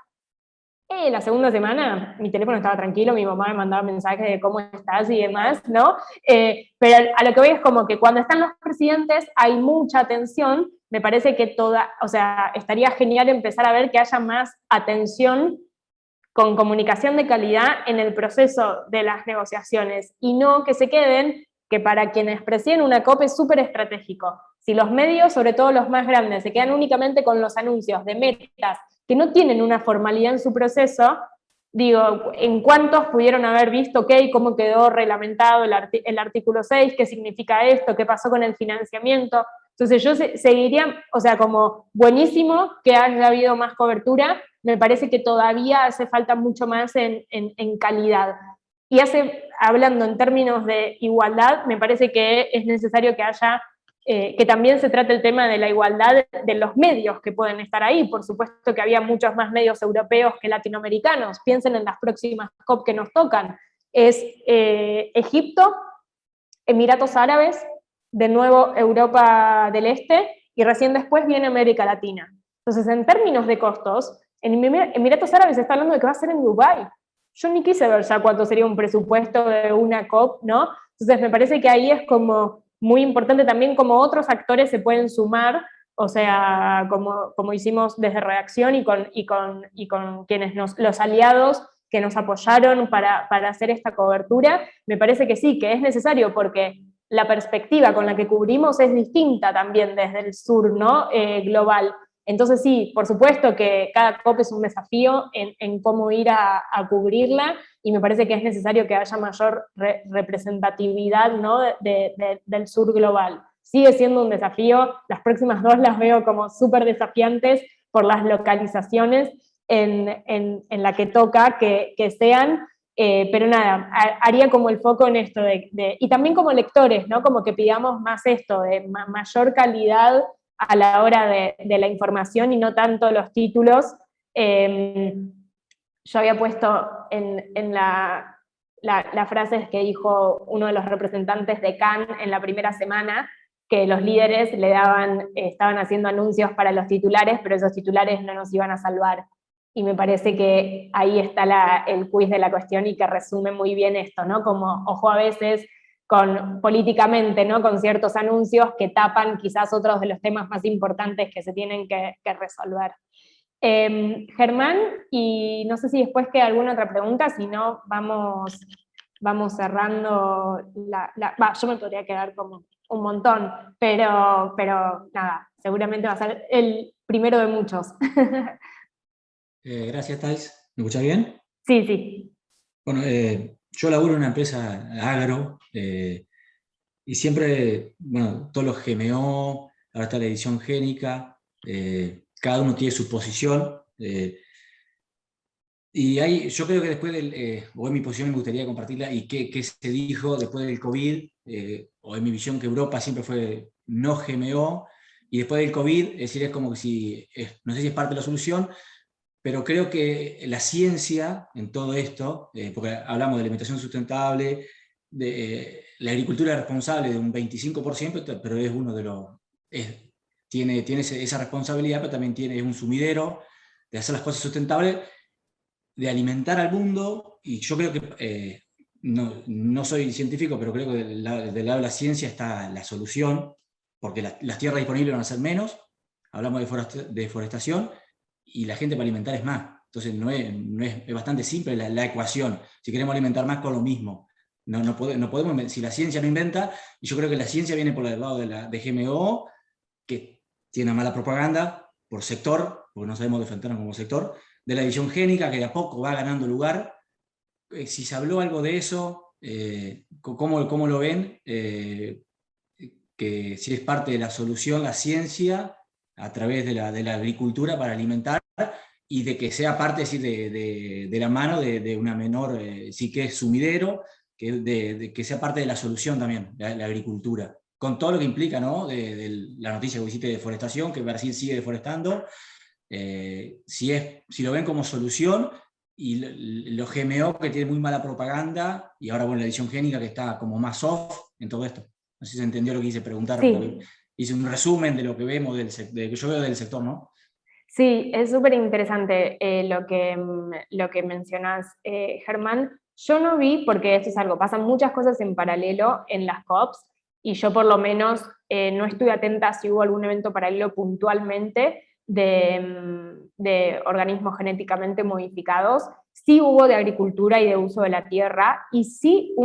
La segunda semana, mi teléfono estaba tranquilo, mi mamá me mandaba mensajes de cómo estás y demás, ¿no? Pero a lo que voy es como que cuando están los presidentes hay mucha atención. Me parece que o sea, estaría genial empezar a ver que haya más atención con comunicación de calidad en el proceso de las negociaciones, y no que se queden, que para quienes presiden una COP es súper estratégico. Si los medios, sobre todo los más grandes, se quedan únicamente con los anuncios de metas que no tienen una formalidad en su proceso, ¿en cuántos pudieron haber visto cómo quedó reglamentado el artículo 6, qué significa esto, qué pasó con el financiamiento? Entonces yo seguiría, o sea, como buenísimo que haya habido más cobertura, me parece que todavía hace falta mucho más en calidad. Y hablando en términos de igualdad, me parece que es necesario que haya, que también se trate el tema de la igualdad de los medios que pueden estar ahí. Por supuesto que había muchos más medios europeos que latinoamericanos. Piensen en las próximas COP que nos tocan. Es Egipto, Emiratos Árabes, de nuevo Europa del Este, y recién después viene América Latina. Entonces, en términos de costos, en Emiratos Árabes se está hablando de que va a ser en Dubái. Yo ni quise ver ya cuánto sería un presupuesto de una COP, ¿no? Entonces me parece que ahí es como muy importante también como otros actores se pueden sumar, o sea, como hicimos desde Redacción y con quienes los aliados que nos apoyaron para hacer esta cobertura, me parece que sí, que es necesario porque la perspectiva con la que cubrimos es distinta también desde el sur, ¿no? Global. Entonces sí, por supuesto que cada COP es un desafío en cómo ir a cubrirla, y me parece que es necesario que haya mayor representatividad, ¿no? Del sur global. Sigue siendo un desafío, las próximas 2 las veo como súper desafiantes por las localizaciones en la que toca que sean, pero nada, haría como el foco en esto, y también como lectores, ¿no? Como que pidamos más esto, de mayor calidad a la hora de la información y no tanto los títulos. Yo había puesto en la frase que dijo uno de los representantes de Cannes en la primera semana, que los líderes estaban haciendo anuncios para los titulares, pero esos titulares no nos iban a salvar. Y me parece que ahí está el quiz de la cuestión y que resume muy bien esto, ¿no? Como, ojo a veces, políticamente, ¿no? Con ciertos anuncios que tapan quizás otros de los temas más importantes que se tienen que resolver. Germán, y no sé si después queda alguna otra pregunta, si no, vamos cerrando yo me podría quedar como un montón, pero nada, seguramente va a ser el primero de muchos. Gracias, Thais. ¿Me escuchás bien? Sí, sí. Bueno, yo laburo en una empresa agro, y siempre, bueno, todos los GMO, ahora está la edición génica, cada uno tiene su posición, y yo creo que después o en mi posición me gustaría compartirla, y qué se dijo después del COVID, o en mi visión que Europa siempre fue no GMO, y después del COVID, es decir, es como que no sé si es parte de la solución, pero creo que la ciencia en todo esto, porque hablamos de alimentación sustentable, de la agricultura responsable de un 25%, pero es uno de los... tiene esa responsabilidad, pero también es un sumidero de hacer las cosas sustentables, de alimentar al mundo, y yo creo que, no soy científico, pero creo que del lado de la ciencia está la solución, porque las tierras disponibles van a ser menos, hablamos de deforestación, y la gente para alimentar es más. Entonces es bastante simple la ecuación. Si queremos alimentar más con lo mismo, no podemos, si la ciencia no inventa, y yo creo que la ciencia viene por el lado de GMO, que tiene una mala propaganda por sector, porque no sabemos defendernos como sector, de la edición génica, que de a poco va ganando lugar. Si se habló algo de eso, ¿cómo lo ven? Que si es parte de la solución la ciencia, a través de la agricultura para alimentar, y de que sea parte de la mano de una menor, sí que es sumidero, que sea parte de la solución también, la agricultura, con todo lo que implica, ¿no? De la noticia que hiciste de deforestación, que Brasil sigue deforestando, si lo ven como solución, y los GMO que tienen muy mala propaganda, y ahora bueno, la edición génica que está como más soft en todo esto. No sé si se entendió lo que quise preguntar, Sí. Hice un resumen de lo que vemos, de lo que yo veo del sector, ¿no? Sí, es súper interesante lo que mencionás, Germán. Yo no vi, porque esto es algo, pasan muchas cosas en paralelo en las COPs, y yo por lo menos no estuve atenta si hubo algún evento paralelo puntualmente de organismos genéticamente modificados. Sí hubo de agricultura y de uso de la tierra, y sí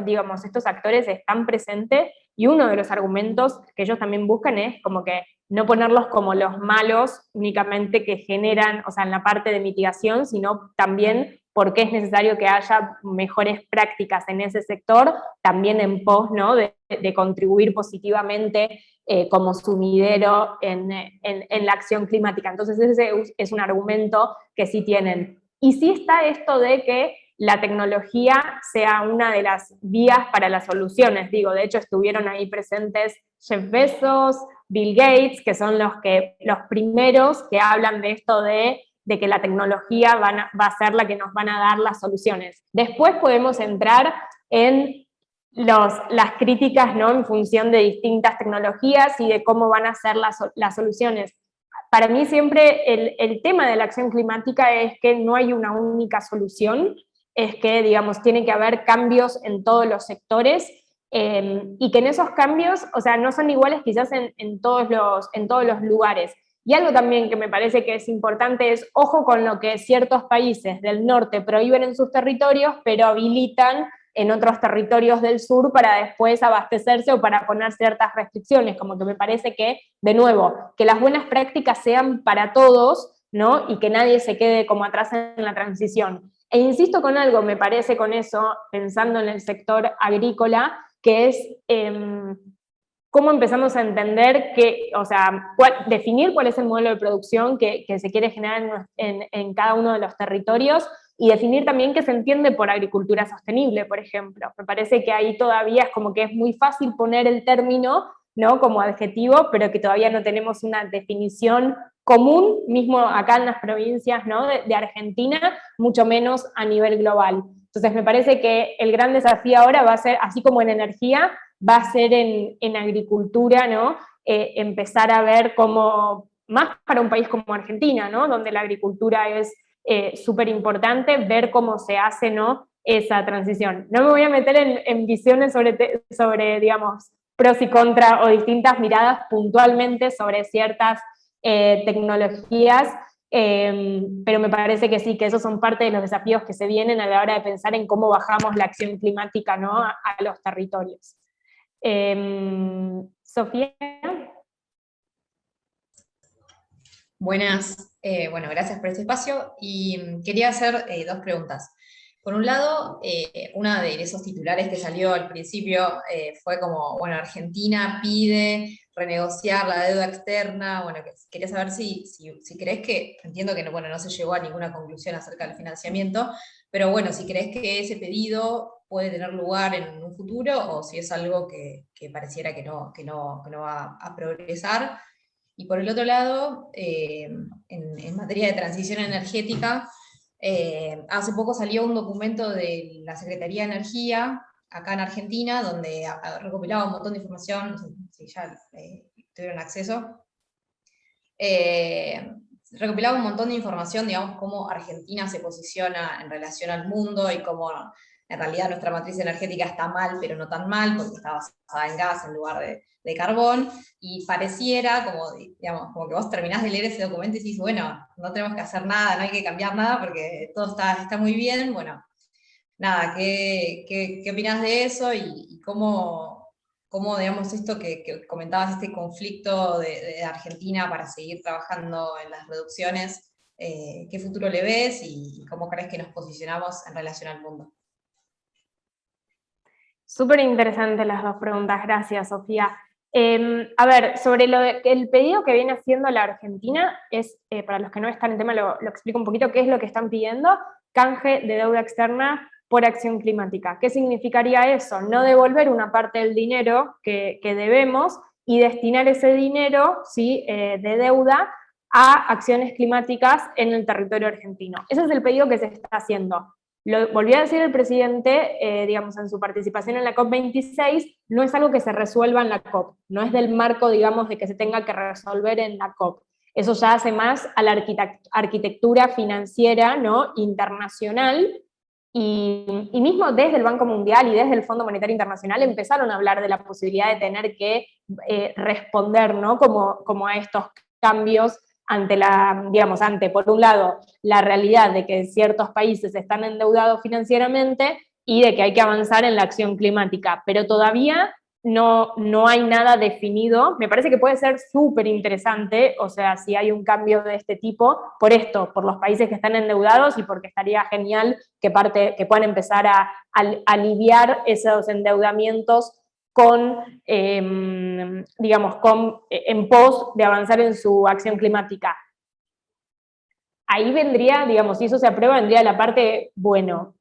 digamos, estos actores están presentes, y uno de los argumentos que ellos también buscan es como que no ponerlos como los malos únicamente que generan, o sea, en la parte de mitigación, sino también porque es necesario que haya mejores prácticas en ese sector, también en pos, ¿no? de contribuir positivamente como sumidero en la acción climática. Entonces ese es un argumento que sí tienen. Y sí está esto de que la tecnología sea una de las vías para las soluciones. Digo, de hecho estuvieron ahí presentes Jeff Bezos, Bill Gates, que son los primeros que hablan de esto de que la tecnología va a ser la que nos van a dar las soluciones. Después podemos entrar en las críticas, ¿no? En función de distintas tecnologías y de cómo van a ser las soluciones. Para mí siempre el tema de la acción climática es que no hay una única solución, es que, digamos, tiene que haber cambios en todos los sectores, y que en esos cambios, o sea, no son iguales quizás en todos los lugares. Y algo también que me parece que es importante es, ojo con lo que ciertos países del norte prohíben en sus territorios, pero habilitan en otros territorios del sur para después abastecerse o para poner ciertas restricciones, como que me parece que, de nuevo, que las buenas prácticas sean para todos, ¿no? Y que nadie se quede como atrás en la transición. E insisto con algo, me parece con eso, pensando en el sector agrícola, que es cómo empezamos a entender que, o sea, definir cuál es el modelo de producción que se quiere generar en cada uno de los territorios, y definir también qué se entiende por agricultura sostenible, por ejemplo. Me parece que ahí todavía es como que es muy fácil poner el término, ¿no?, como adjetivo, pero que todavía no tenemos una definición común, mismo acá en las provincias, ¿no?, de Argentina, mucho menos a nivel global. Entonces me parece que el gran desafío ahora va a ser, así como en energía, va a ser en agricultura, ¿no? Empezar a ver cómo, más para un país como Argentina, ¿no?, donde la agricultura es súper importante, ver cómo se hace, ¿no?, esa transición. No me voy a meter en visiones sobre, digamos, pros y contras o distintas miradas puntualmente sobre ciertas tecnologías, pero me parece que sí, que esos son parte de los desafíos que se vienen a la hora de pensar en cómo bajamos la acción climática, ¿no?, a los territorios. Sofía. Buenas, bueno, gracias por este espacio y quería hacer dos preguntas. Por un lado, una de esos titulares que salió al principio fue como, bueno, Argentina pide renegociar la deuda externa. Bueno, quería saber si crees que, entiendo que no, bueno, no se llegó a ninguna conclusión acerca del financiamiento, pero bueno, si crees que ese pedido puede tener lugar en un futuro o si es algo que pareciera que no va a progresar. Y por el otro lado, en materia de transición energética, hace poco salió un documento de la Secretaría de Energía, acá en Argentina, donde recopilaba un montón de información, no sé si ya tuvieron acceso, recopilaba un montón de información, digamos, cómo Argentina se posiciona en relación al mundo y cómo en realidad nuestra matriz energética está mal, pero no tan mal, porque está basada en gas en lugar de carbón, y pareciera, como, digamos, como que vos terminás de leer ese documento y decís, bueno, no tenemos que hacer nada, no hay que cambiar nada, porque todo está muy bien. Bueno, nada, ¿qué opinás de eso y cómo, digamos, esto que comentabas, este conflicto de Argentina para seguir trabajando en las reducciones, qué futuro le ves y cómo crees que nos posicionamos en relación al mundo? Súper interesantes las dos preguntas, gracias, Sofía. A ver, sobre el pedido que viene haciendo la Argentina, es, para los que no están en tema, lo explico un poquito, qué es lo que están pidiendo: canje de deuda externa por acción climática. ¿Qué significaría eso? No devolver una parte del dinero que debemos y destinar ese dinero, ¿sí?, de deuda a acciones climáticas en el territorio argentino. Ese es el pedido que se está haciendo. Lo volvió a decir el presidente, digamos, en su participación en la COP26, no es algo que se resuelva en la COP, no es del marco, digamos, de que se tenga que resolver en la COP. Eso ya hace más a la arquitectura financiera, ¿no?, internacional, y mismo desde el Banco Mundial y desde el Fondo Monetario Internacional empezaron a hablar de la posibilidad de tener que responder, ¿no?, como a estos cambios ante, por un lado, la realidad de que ciertos países están endeudados financieramente y de que hay que avanzar en la acción climática, pero todavía no hay nada definido. Me parece que puede ser súper interesante, o sea, si hay un cambio de este tipo, por los países que están endeudados y porque estaría genial que puedan empezar a aliviar esos endeudamientos en pos de avanzar en su acción climática. Ahí vendría, digamos, si eso se aprueba, vendría la parte, bueno,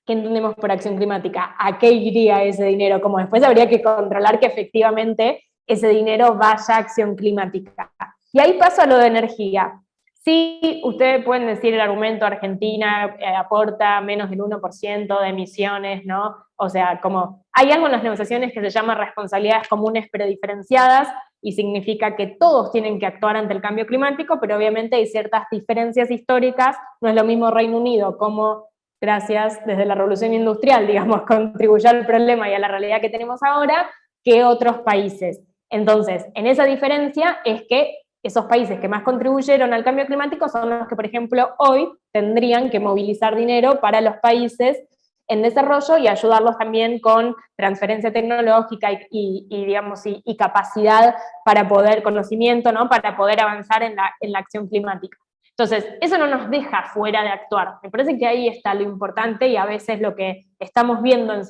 ¿qué entendemos por acción climática? ¿A qué iría ese dinero? Como después habría que controlar que efectivamente ese dinero vaya a acción climática. Y ahí paso a lo de energía. Sí, ustedes pueden decir el argumento: Argentina aporta menos del 1% de emisiones, ¿no? O sea, como hay algo en las negociaciones que se llama responsabilidades comunes pero diferenciadas, y significa que todos tienen que actuar ante el cambio climático, pero obviamente hay ciertas diferencias históricas. No es lo mismo Reino Unido como gracias, desde la revolución industrial, digamos, contribuyó al problema y a la realidad que tenemos ahora, que otros países. Entonces, en esa diferencia es que esos países que más contribuyeron al cambio climático son los que, por ejemplo, hoy tendrían que movilizar dinero para los países en desarrollo y ayudarlos también con transferencia tecnológica y capacidad para poder, conocimiento, ¿no? Para poder avanzar en la acción climática. Entonces, eso no nos deja fuera de actuar. Me parece que ahí está lo importante y a veces lo que estamos viendo en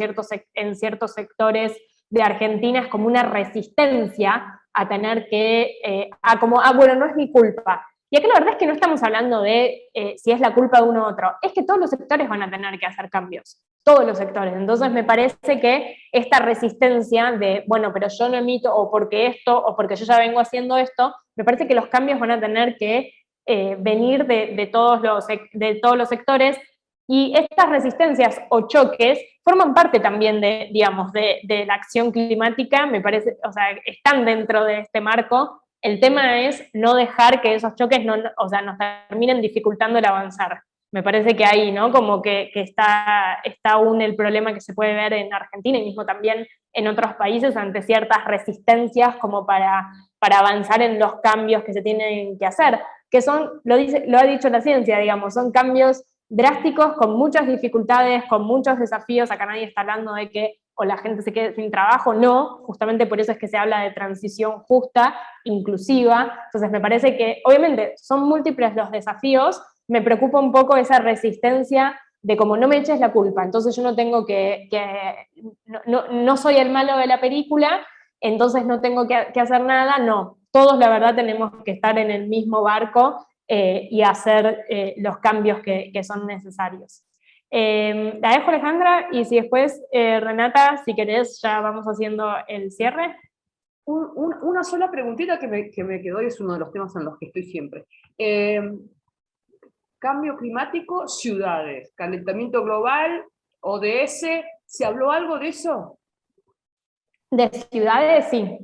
ciertos sectores de Argentina es como una resistencia a tener que, bueno, no es mi culpa. Y acá la verdad es que no estamos hablando de si es la culpa de uno u otro, es que todos los sectores van a tener que hacer cambios, todos los sectores. Entonces me parece que esta resistencia de, bueno, pero yo no emito, o porque esto, o porque yo ya vengo haciendo esto, me parece que los cambios van a tener que venir de todos los sectores, y estas resistencias o choques forman parte también de la acción climática, me parece, o sea, están dentro de este marco. El tema es no dejar que esos choques nos terminen dificultando el avanzar. Me parece que ahí, ¿no? Como que está aún el problema que se puede ver en Argentina y mismo también en otros países ante ciertas resistencias como para avanzar en los cambios que se tienen que hacer, que son, lo ha dicho la ciencia, digamos, son cambios drásticos, con muchas dificultades, con muchos desafíos. Acá nadie está hablando de que o la gente se quede sin trabajo, no, justamente por eso es que se habla de transición justa, inclusiva. Entonces me parece que, obviamente, son múltiples los desafíos, me preocupa un poco esa resistencia de como no me eches la culpa, entonces yo no tengo no soy el malo de la película, entonces no tengo que hacer nada. No, todos la verdad tenemos que estar en el mismo barco y hacer los cambios que son necesarios. La dejo, Alejandra, y si después, Renata, si querés, ya vamos haciendo el cierre. Una sola preguntita que me quedó y es uno de los temas en los que estoy siempre. Cambio climático, ciudades, calentamiento global, ODS, ¿se habló algo de eso? De ciudades, sí.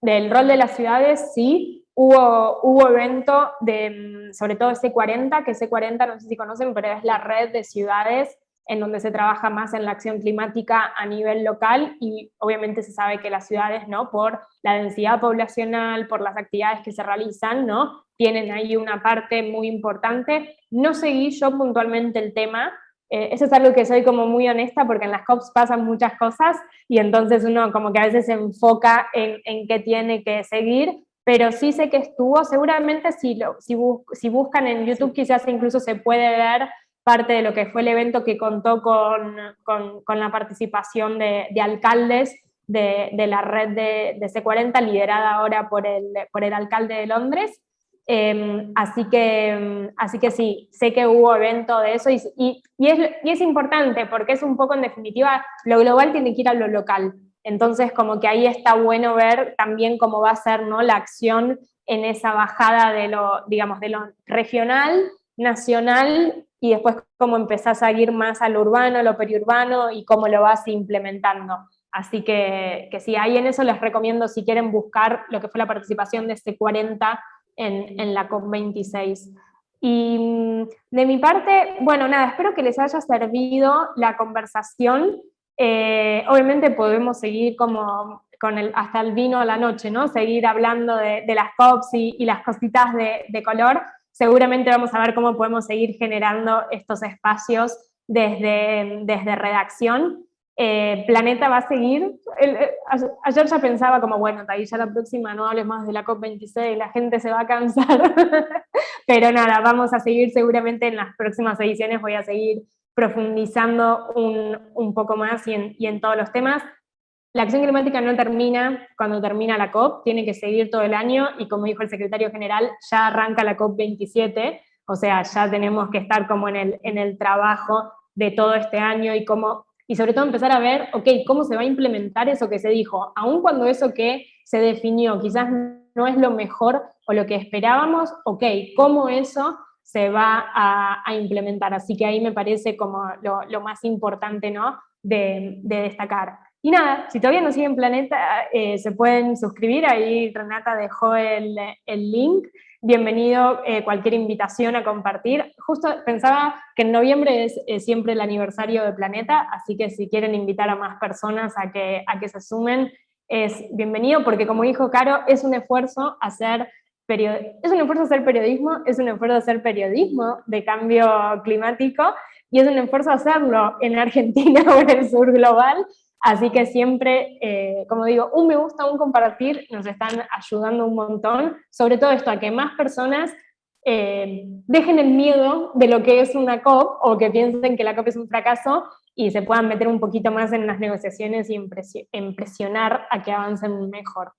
Del rol de las ciudades, sí. Hubo evento sobre todo C40, que C40 no sé si conocen, pero es la red de ciudades en donde se trabaja más en la acción climática a nivel local, y obviamente se sabe que las ciudades, ¿no? Por la densidad poblacional, por las actividades que se realizan, ¿no? Tienen ahí una parte muy importante. No seguí yo puntualmente el tema, eso es algo que soy como muy honesta, porque en las COPs pasan muchas cosas, y entonces uno como que a veces se enfoca en qué tiene que seguir, pero sí sé que estuvo. Seguramente si buscan en YouTube quizás incluso se puede ver parte de lo que fue el evento, que contó con la participación de alcaldes de la red de C40, liderada ahora por el alcalde de Londres. Así que sí, sé que hubo evento de eso, y es importante, porque es un poco, en definitiva, lo global tiene que ir a lo local. Entonces, como que ahí está bueno ver también cómo va a ser, ¿no? La acción en esa bajada de lo regional, nacional, y después cómo empezás a ir más a lo urbano, a lo periurbano, y cómo lo vas implementando. Así que sí, ahí en eso les recomiendo, si quieren buscar lo que fue la participación de C40 en la COP26. Y de mi parte, bueno, nada, espero que les haya servido la conversación. Obviamente podemos seguir como hasta el vino a la noche, ¿no? Seguir hablando de las COPs y las cositas de color. Seguramente vamos a ver cómo podemos seguir generando estos espacios desde redacción. Planeta va a seguir. Ayer ya pensaba como, bueno, ahí ya la próxima no hables más de la COP26, la gente se va a cansar. Pero nada, vamos a seguir seguramente en las próximas ediciones, voy a seguir profundizando un poco más y en todos los temas. La acción climática no termina cuando termina la COP, tiene que seguir todo el año, y como dijo el secretario general, ya arranca la COP27, o sea, ya tenemos que estar como en el trabajo de todo este año, y sobre todo empezar a ver, ok, cómo se va a implementar eso que se dijo, aun cuando eso que se definió quizás no es lo mejor o lo que esperábamos, ok, cómo eso se va a implementar. Así que ahí me parece como lo más importante, ¿no? de destacar. Y nada, si todavía no siguen Planeta, se pueden suscribir, ahí Renata dejó el link. Bienvenido cualquier invitación a compartir. Justo pensaba que en noviembre es siempre el aniversario de Planeta, así que si quieren invitar a más personas a que se sumen, es bienvenido, porque como dijo Caro, es un esfuerzo hacer periodismo, es un esfuerzo hacer periodismo de cambio climático, y es un esfuerzo hacerlo en Argentina o en el sur global. Así que siempre, como digo, un me gusta, un compartir, nos están ayudando un montón, sobre todo esto, a que más personas dejen el miedo de lo que es una COP, o que piensen que la COP es un fracaso, y se puedan meter un poquito más en las negociaciones y en presionar a que avancen mejor.